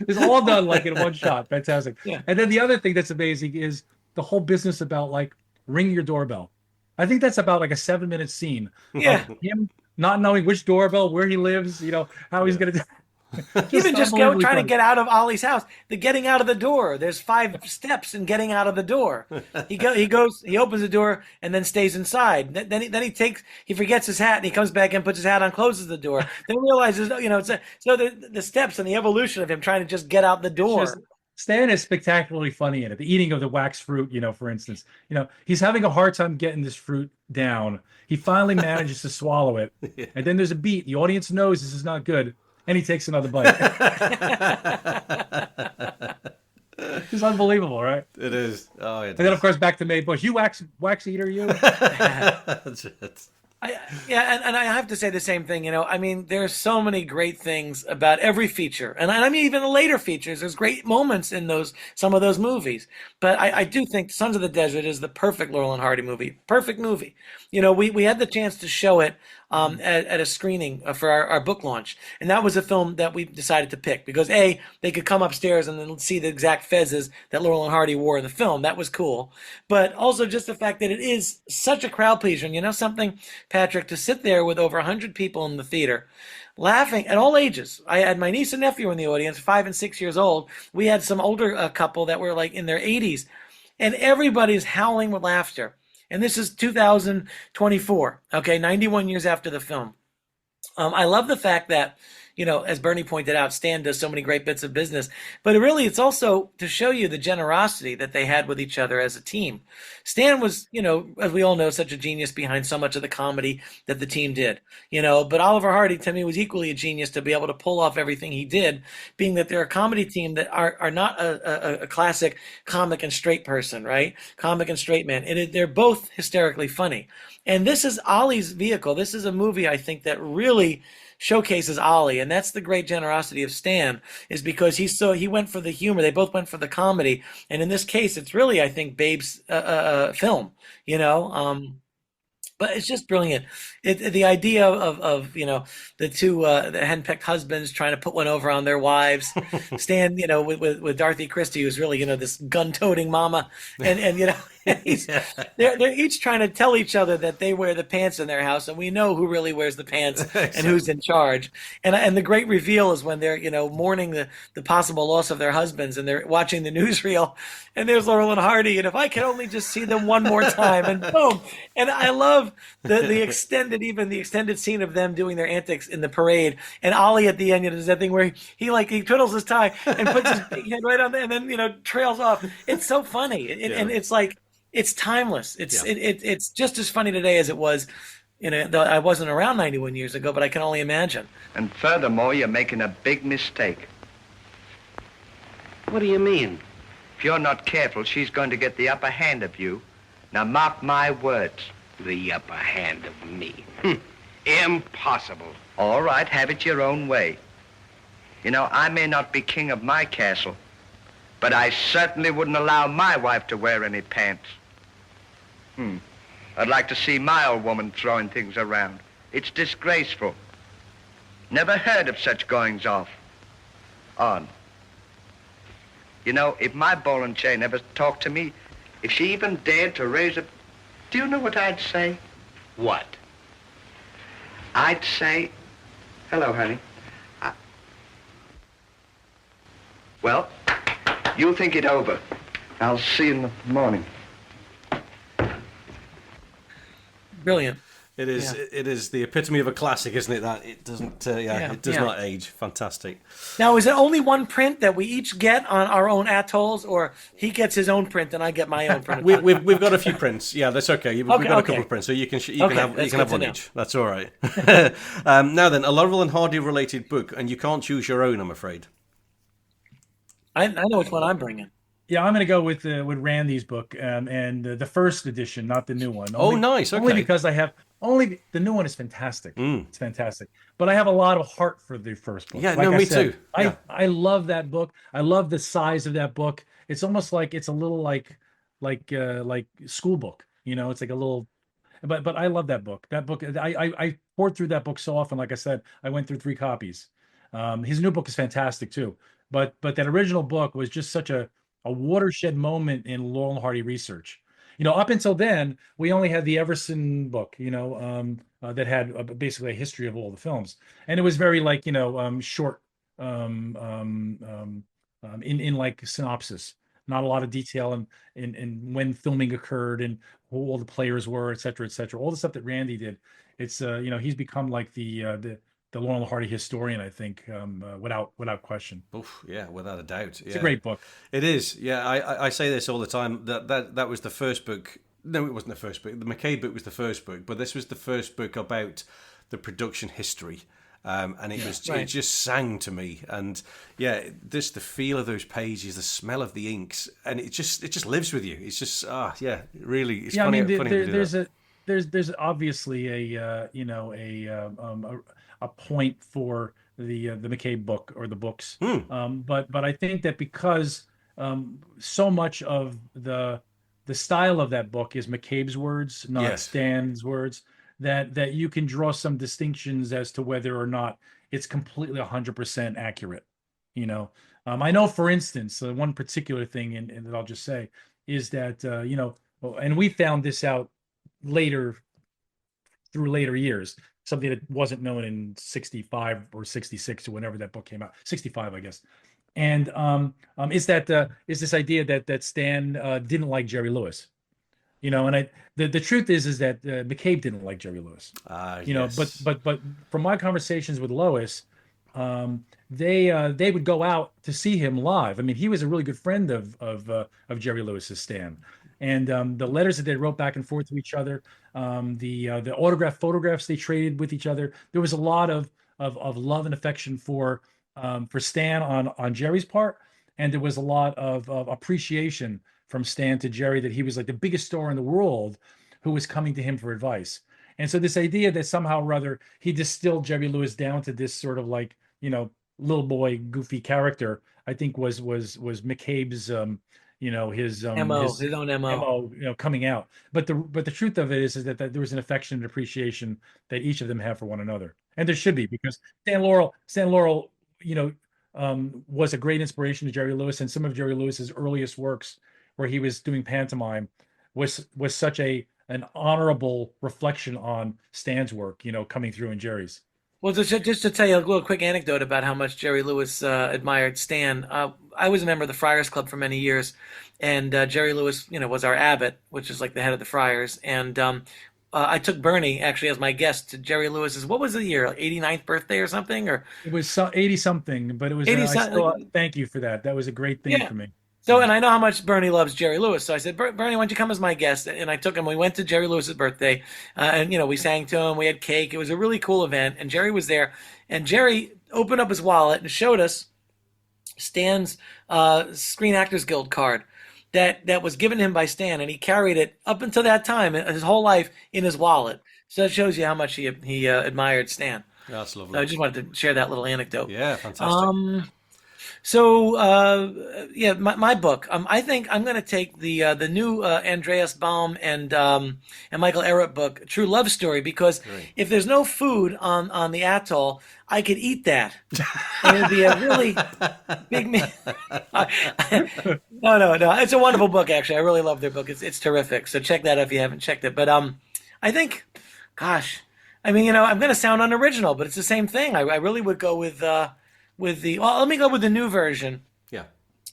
It's all done like in one shot. Fantastic. Yeah. And then the other thing that's amazing is the whole business about like ring your doorbell. I think that's about like a 7-minute scene. Yeah. Of him not knowing which doorbell, where he lives, you know, how he's going to. even just go unbelievably trying to funny. get out of Ollie's house. The getting out of the door. There's 5 steps in getting out of the door. He opens the door and then stays inside. Then he forgets his hat and he comes back and puts his hat on, closes the door. Then realizes, you know, so the steps and the evolution of him trying to just get out the door. Just- Stan is spectacularly funny in it. The eating of the wax fruit, you know, for instance, you know, he's having a hard time getting this fruit down. He finally manages to swallow it. And then there's a beat. The audience knows this is not good. And he takes another bite. It's unbelievable, right? It is. Oh, it And then, of course, back to Mae Bush. You wax eater, you? That's it. And I have to say the same thing. You know, I mean, there's so many great things about every feature, and I mean even the later features. There's great moments in some of those movies. But I do think Sons of the Desert is the perfect Laurel and Hardy movie. Perfect movie. You know, we had the chance to show it at a screening for our book launch, and that was a film that we decided to pick because they could come upstairs and then see the exact fezzes that Laurel and Hardy wore in the film. That was cool, but also just the fact that it is such a crowd pleaser. And you know something, Patrick, to sit there with over 100 people in the theater, laughing at all ages. I had my niece and nephew in the audience, 5 and 6 years old. We had some older couple that were like in their 80s, and everybody's howling with laughter. And this is 2024, okay, 91 years after the film. I love the fact that, as Bernie pointed out, Stan does so many great bits of business, but really it's also to show you the generosity that they had with each other as a team. Stan was, as we all know, such a genius behind so much of the comedy that the team did, but Oliver Hardy to me was equally a genius to be able to pull off everything he did, being that they're a comedy team that are not a classic comic and straight person, right? Comic and straight man. They're both hysterically funny. And this is Ollie's vehicle. This is a movie, I think, that really showcases Ollie, and that's the great generosity of Stan, is because he went for the humor. They both went for the comedy, and in this case, it's really, I think, Babe's film. But it's just brilliant. The idea of the two the henpecked husbands trying to put one over on their wives. Stan, with Dorothy Christie, who's really this gun-toting mama, and they're each trying to tell each other that they wear the pants in their house, and we know who really wears the pants and who's in charge. And the great reveal is when they're mourning the possible loss of their husbands, and they're watching the newsreel, and there's Laurel and Hardy, and if I could only just see them one more time, and boom. And I love the extended scene of them doing their antics in the parade, and Ollie at the end, does that thing where he twiddles his tie and puts his big head right on there, and then trails off. It's so funny, and it's like, it's timeless. It's just as funny today as it was. I wasn't around 91 years ago, but I can only imagine. And furthermore, you're making a big mistake. What do you mean? If you're not careful, she's going to get the upper hand of you. Now mark my words. The upper hand of me? Impossible. All right, have it your own way. I may not be king of my castle, but I certainly wouldn't allow my wife to wear any pants. I'd like to see my old woman throwing things around. It's disgraceful. Never heard of such goings off. On. If my ball and chain ever talked to me, if she even dared to raise a... Do you know what I'd say? What? I'd say, hello, honey. Well, you think it over. I'll see you in the morning. Brilliant. It is. Yeah. It is the epitome of a classic, isn't it? That it doesn't. It does not age. Fantastic. Now, is it only one print that we each get on our own atolls, or he gets his own print and I get my own print? We've got a few prints. Yeah, that's okay. We've got a couple of prints, so you can have one each. That's all right. Now then, a Laurel and Hardy related book, and you can't choose your own, I'm afraid. I know which one I'm bringing. Yeah, I'm going to go with Randy's book and the first edition, not the new one. Nice. Okay. Only because the new one is fantastic. It's fantastic. But I have a lot of heart for the first book. Yeah, me too. Yeah. I love that book. I love the size of that book. It's almost like it's a little like school book. It's like a little. But I love that book. That book, I poured through that book so often. Like I said, I went through 3 copies. His new book is fantastic too. But that original book was just such a watershed moment in Laurel and Hardy research. Up until then, we only had the Everson book, that had basically a history of all the films, and it was very short, in like synopsis, not a lot of detail in when filming occurred and who all the players were, et cetera, all the stuff that Randy did. It's he's become like the Laurel and Hardy historian, I think, without question. Oof, yeah, without a doubt. It's a great book. It is. Yeah, I say this all the time. That was the first book. No, it wasn't the first book. The McCabe book was the first book, but this was the first book about the production history. And it just sang to me. And yeah, the feel of those pages, the smell of the inks, and it just lives with you. It's just really. It's funny. There's obviously a point for the McCabe book or the books, but I think that because so much of the style of that book is McCabe's words, not Stan's words, that you can draw some distinctions as to whether or not it's completely 100% accurate. I know, for instance, one particular thing, and that I'll just say is that and we found this out through later years. Something that wasn't known in 65 or 66 or whenever that book came out, 65, I guess. And is this idea that Stan didn't like Jerry Lewis, and the truth is that McCabe didn't like Jerry Lewis, yes. but from my conversations with Lois, they would go out to see him live. I mean, he was a really good friend of Jerry Lewis's, Stan, and the letters that they wrote back and forth to each other, the autograph photographs they traded with each other. There was a lot of love and affection for Stan on Jerry's part, and there was a lot of appreciation from Stan to Jerry that he was like the biggest star in the world who was coming to him for advice. And so this idea that somehow or other he distilled Jerry Lewis down to this sort of like, little boy goofy character, I think was McCabe's His own MO. coming out. But the truth of it is that there was an affection and appreciation that each of them have for one another. And there should be, because Stan Laurel, was a great inspiration to Jerry Lewis, and some of Jerry Lewis's earliest works where he was doing pantomime was such an honorable reflection on Stan's work, coming through in Jerry's. Well, just to tell you a little quick anecdote about how much Jerry Lewis admired Stan. I was a member of the Friars Club for many years, and Jerry Lewis, was our abbot, which is like the head of the Friars. And I took Bernie actually as my guest to Jerry Lewis's, what was the year, like 89th birthday or something? Or it was 80 something, but it was 80 something. Thank you for that. That was a great thing for me. So, and I know how much Bernie loves Jerry Lewis. So I said, Bernie, why don't you come as my guest? And I took him. We went to Jerry Lewis's birthday, and we sang to him. We had cake. It was a really cool event, and Jerry was there. And Jerry opened up his wallet and showed us Stan's Screen Actors Guild card that was given him by Stan, and he carried it up until that time, his whole life, in his wallet. So that shows you how much he admired Stan. That's lovely. So I just wanted to share that little anecdote. Yeah, fantastic. So my book. I think I'm going to take the new Andreas Baum and Michael Ehret book, True Love Story, because if there's no food on the atoll, I could eat that. And it'd be a really big meal. No. It's a wonderful book, actually. I really love their book. It's terrific. So check that out if you haven't checked it. But I think, gosh, I'm going to sound unoriginal, but it's the same thing. I really would go with let me go with the new version. Yeah.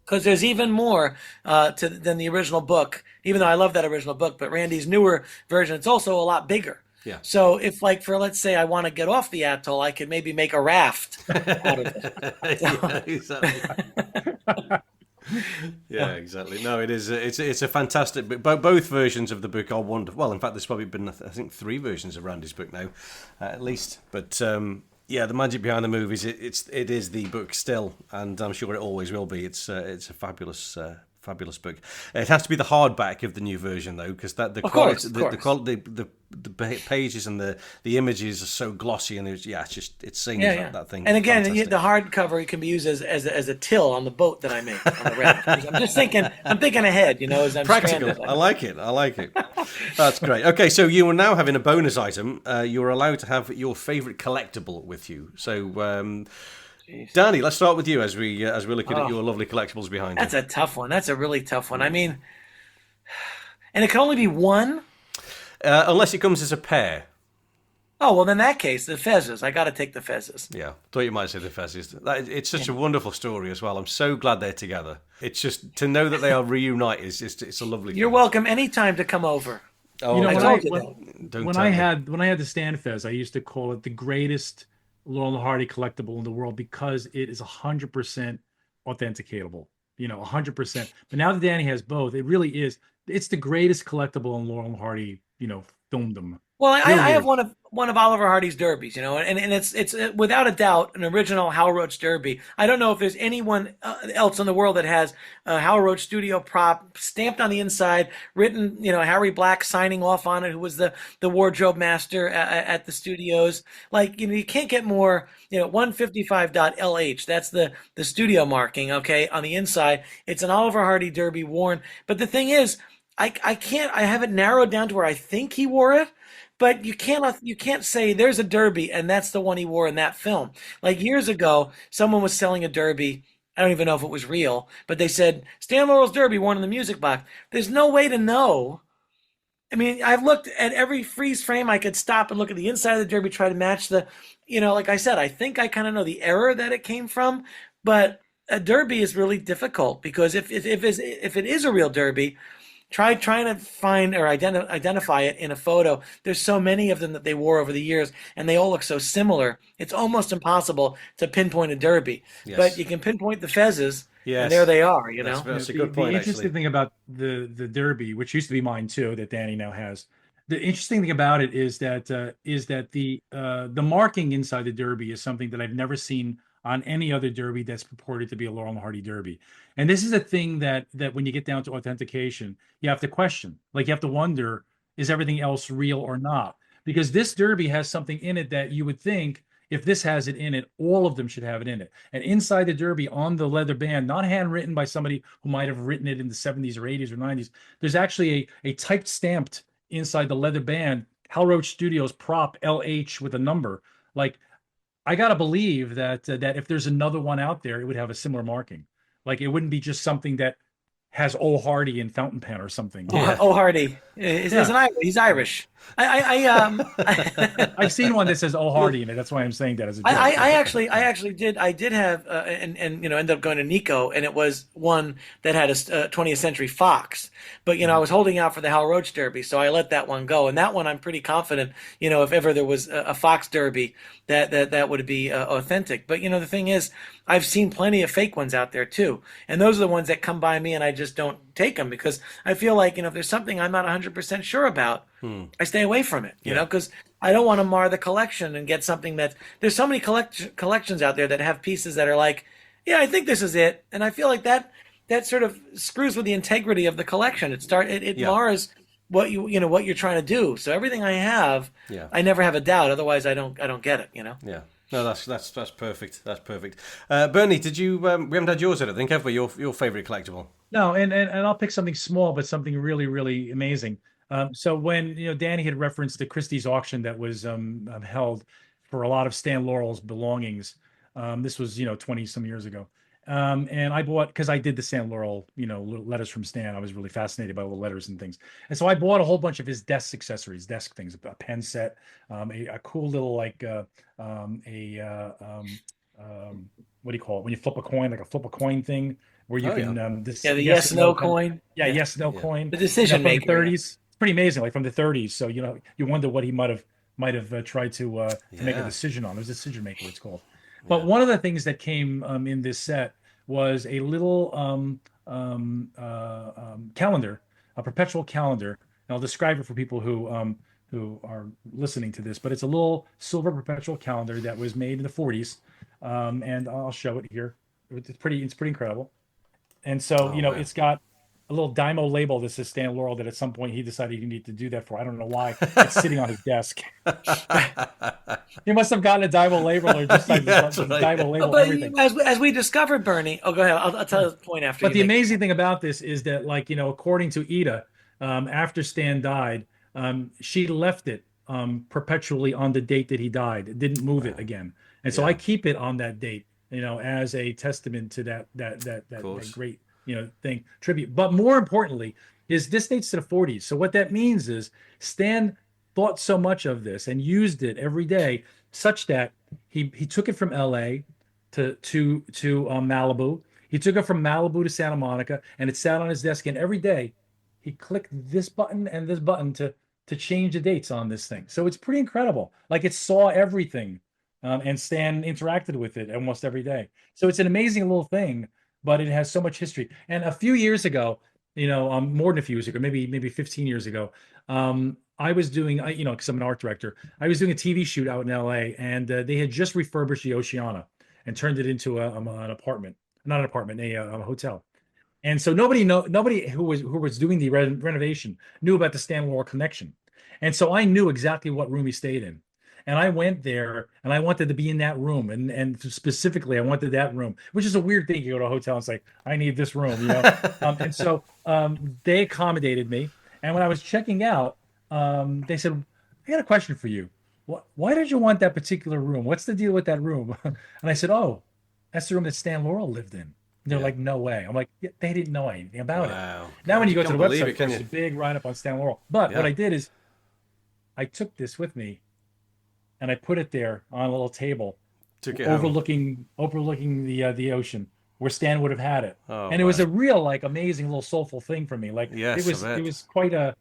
Because there's even more than the original book, even though I love that original book, but Randy's newer version, it's also a lot bigger. Yeah. So if, let's say I want to get off the atoll, I could maybe make a raft out of it. Yeah, exactly. Yeah, exactly. No, it is. It's a fantastic book. Both versions of the book are wonderful. Well, in fact, there's probably been, I think, 3 versions of Randy's book now, at least. But yeah, the magic behind the movies, it is the book still, and I'm sure it always will be. It's a fabulous book. It has to be the hardback of the new version though, because the pages and the images are so glossy, and it sings that thing. And again, fantastic. the hardcover can be used as a till on the boat that I make on the raft. I'm just thinking ahead, as I'm practical. stranded. I like it. That's great. Okay, so you are now having a bonus item. You're allowed to have your favorite collectible with you. So. Danny, let's start with you as we're looking at your lovely collectibles behind you. That's a tough one. That's a really tough one. I mean, and it can only be one? Unless it comes as a pair. Oh, well, in that case, the Fezzes. I got to take the Fezzes. Yeah, thought you might say the Fezzes. It's such a wonderful story as well. I'm so glad they're together. It's just, to know that they are reunited, it's a lovely thing. You're welcome anytime to come over. Oh, when I had the Stan Fez, I used to call it the greatest Laurel Hardy collectible in the world, because it is 100% authenticatable, 100%. But now that Danny has both, it really is. It's the greatest collectible in Laurel Hardy, filmdom. Well, I have one of Oliver Hardy's derbies, and it's without a doubt an original Hal Roach derby. I don't know if there's anyone else in the world that has a Hal Roach studio prop stamped on the inside, written, Harry Black signing off on it, who was the wardrobe master at the studios. You can't get more, 155.LH. That's the studio marking, okay, on the inside. It's an Oliver Hardy derby worn. But the thing is, I have it narrowed down to where I think he wore it. But you can't say there's a derby and that's the one he wore in that film. Like years ago, someone was selling a derby. I don't even know if it was real, but they said Stan Laurel's derby worn in the music box. There's no way to know. I mean, I've looked at every freeze frame. I could stop and look at the inside of the derby, try to match the, like I said, I think I kind of know the era that it came from. But a derby is really difficult, because if it is a real derby, trying to find or identify it in a photo. There's so many of them that they wore over the years, and they all look so similar. It's almost impossible to pinpoint a derby, but you can pinpoint the fezzes, and there they are. That's a good point. The interesting thing about the derby, which used to be mine too, that Danny now has. The interesting thing about it is that the marking inside the derby is something that I've never seen on any other derby that's purported to be a Laurel and Hardy derby. And this is a thing that when you get down to authentication, you have to question. Like, you have to wonder, is everything else real or not? Because this derby has something in it that you would think, if this has it in it, all of them should have it in it. And inside the derby, on the leather band, not handwritten by somebody who might have written it in the 70s or 80s or 90s, there's actually a typed stamped inside the leather band, Hal Roach Studios prop LH with a number. Like, I gotta believe that if there's another one out there, it would have a similar marking. Like, it wouldn't be just something that has O. Hardy in fountain pen or something. O. Hardy he's Irish. I've seen one that says O. Hardy in it. That's why I'm saying that as a joke. I actually did have and ended up going to Nico, and it was one that had a 20th Century Fox. But I was holding out for the Hal Roach Derby, so I let that one go. And that one, I'm pretty confident, if ever there was a Fox Derby, that would be authentic. But the thing is, I've seen plenty of fake ones out there too, and those are the ones that come by me, and I just don't take them because I feel like if there's something I'm not 100% sure about, I stay away from it. Because I don't want to mar the collection and get something that there's so many collections out there that have pieces that are like, yeah, I think this is it, and I feel like that sort of screws with the integrity of the collection. It mars what what you're trying to do. So everything I have, I never have a doubt. Otherwise, I don't get it. Yeah. No, that's perfect. That's perfect. Bernie, did you? We haven't had yours, I don't think, have we? Your favorite collectible? No, and I'll pick something small, but something really, really amazing. So when Danny had referenced the Christie's auction that was held for a lot of Stan Laurel's belongings, this was 20 some years ago, and I bought, because I did the Stan Laurel letters from Stan. I was really fascinated by all the letters and things, and so I bought a whole bunch of his desk accessories, desk things, a pen set, a cool little what do you call it when you flip a coin, like a flip a coin thing where you can the yes no coin. Yes no coin. The decision maker. From the 30s. It's pretty amazing, like from the 30s. So you wonder what he might have tried to make a decision on. It was a decision maker, it's called. But one of the things that came in this set was a little calendar, a perpetual calendar. And I'll describe it for people who are listening to this. But it's a little silver perpetual calendar that was made in the 40s, and I'll show it here. It's pretty incredible. And so it's got a little Dymo label that says Stan Laurel that at some point he decided he needed to do that for. I don't know why. It's sitting on his desk. He must have gotten a Dymo label or just like Dymo label everything. As we discovered, Bernie. Oh, go ahead. I'll tell you the point after. But the amazing thing about this is that, according to Ida, after Stan died, she left it perpetually on the date that he died. It didn't move it again, and so I keep it on that date, as a testament to that great thing, tribute. But more importantly is this dates to the 40s. So what that means is Stan thought so much of this and used it every day, such that he took it from LA to Malibu. He took it from Malibu to Santa Monica, and it sat on his desk, and every day he clicked this button and this button to change the dates on this thing. So it's pretty incredible. Like, it saw everything, and Stan interacted with it almost every day. So it's an amazing little thing, but it has so much history. And a few years ago, more than a few years ago, maybe 15 years ago, I was doing, because I'm an art director, I was doing a TV shoot out in LA, and they had just refurbished the Oceana and turned it into an apartment, not an apartment, a hotel. And so nobody who was doing the renovation knew about the Stan Laurel connection. And so I knew exactly what room he stayed in. And I went there, and I wanted to be in that room, and specifically, I wanted that room, which is a weird thing. You go to a hotel and say, "I need this room," and so they accommodated me. And when I was checking out, they said, "I got a question for you. Why did you want that particular room? What's the deal with that room?" And I said, "Oh, that's the room that Stan Laurel lived in." And they're like, "No way." I'm like, yeah, they didn't know anything about it. Now, when you go to the website, there's a big write-up on Stan Laurel. But what I did is, I took this with me, and I put it there on a little table, overlooking the ocean. where Stan would have had it. Oh, And it was a real, like, amazing little soulful thing for me. Like, Yes, it was quite a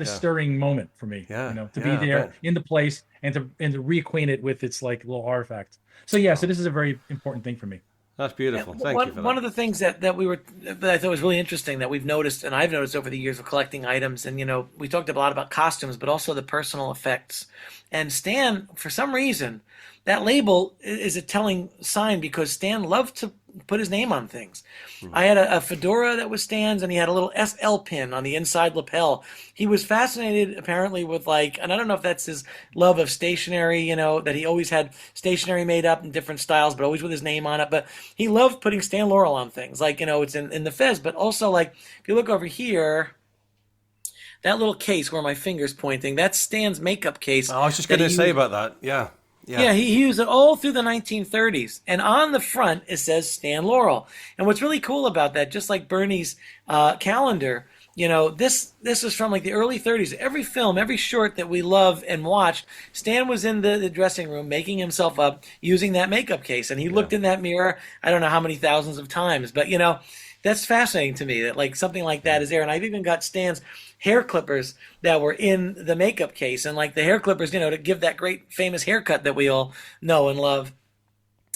stirring moment for me, Yeah, to yeah, be I there bet. in the place and to reacquaint it with its like little artifact. So yeah, so this is a very important thing for me. That's beautiful. Thank you for One that. of the things that I thought was really interesting that we've noticed, and I've noticed over the years of collecting items, and we talked a lot about costumes, but also the personal effects. And Stan, for some reason, that label is a telling sign because Stan loved to put his name on things. I had a fedora that was Stan's, and he had a little SL pin on the inside lapel. He was fascinated, apparently, with and I don't know if that's his love of stationery, that he always had stationery made up in different styles, but always with his name on it. But he loved putting Stan Laurel on things, it's in the fez, but also, if you look over here, that little case where my finger's pointing, that's Stan's makeup case. I was just going to say about that. Yeah. Yeah, he used it all through the 1930s. And on the front, it says Stan Laurel. And what's really cool about that, just like Bernie's calendar, this is from the early 30s. Every film, every short that we love and watch, Stan was in the dressing room making himself up using that makeup case. And he looked in that mirror, I don't know how many thousands of times. But, that's fascinating to me that something like that is there. And I've even got Stan's hair clippers that were in the makeup case, and the hair clippers, to give that great famous haircut that we all know and love.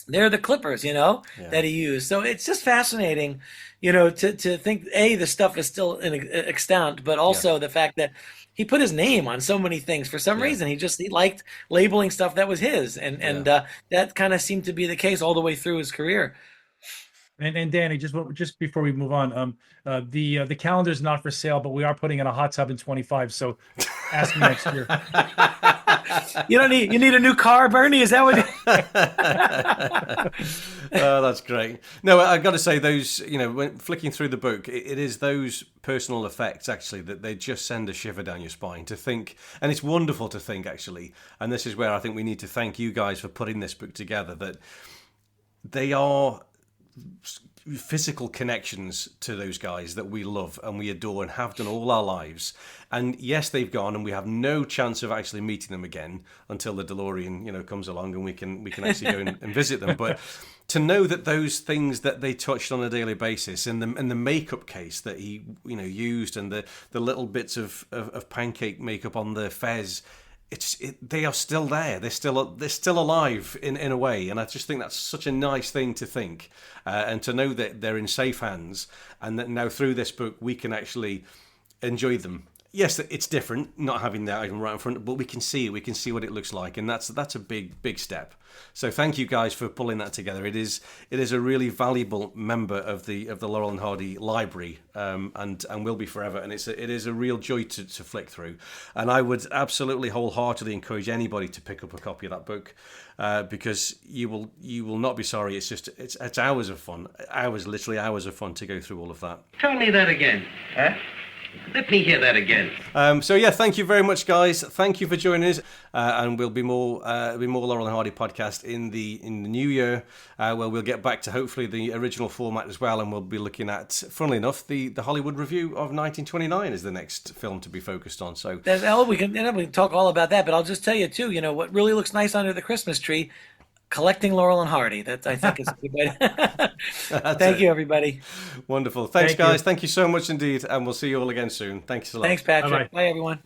They're the clippers, that he used. So it's just fascinating, to think the stuff is still extant, but also the fact that he put his name on so many things for some reason. He liked labeling stuff that was his, and that kind of seemed to be the case all the way through his career. And Danny, just before we move on, the calendar is not for sale, but we are putting in a hot tub in 25. So ask me next year. You need a new car, Bernie? Is that what? Oh, that's great. No, I got to say those. When flicking through the book, it is those personal effects actually that they just send a shiver down your spine to think, and it's wonderful to think actually. And this is where I think we need to thank you guys for putting this book together. That they are physical connections to those guys that we love and we adore and have done all our lives. And yes, they've gone, and we have no chance of actually meeting them again until the DeLorean, comes along and we can actually go and visit them. But to know that those things that they touched on a daily basis, and the makeup case that he used, and the little bits of pancake makeup on the fez. They are still there. They're still alive in a way, and I just think that's such a nice thing to think, and to know that they're in safe hands, and that now through this book we can actually enjoy them. Yes, it's different not having that item right in front, but we can see it. We can see what it looks like, and that's a big step. So thank you guys for pulling that together. It is a really valuable member of the Laurel and Hardy library, and will be forever. And it is a real joy to flick through. And I would absolutely wholeheartedly encourage anybody to pick up a copy of that book, because you will not be sorry. It's hours of fun, literally hours of fun to go through all of that. Tell me that again. Huh? Let me hear that again. So yeah, thank you very much, guys. Thank you for joining us, and we'll be more Laurel and Hardy podcast in the new year, where we'll get back to hopefully the original format as well, and we'll be looking at, funnily enough, the Hollywood Review of 1929 is the next film to be focused on. So we can talk all about that, but I'll just tell you too. What really looks nice under the Christmas tree. Collecting Laurel and Hardy. That I think is a good way. Thank you, everybody. Wonderful. Thanks, guys. Thank you so much indeed, and we'll see you all again soon. Thanks a lot. Thanks, Patrick. Bye-bye. Bye, everyone.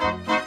Bye.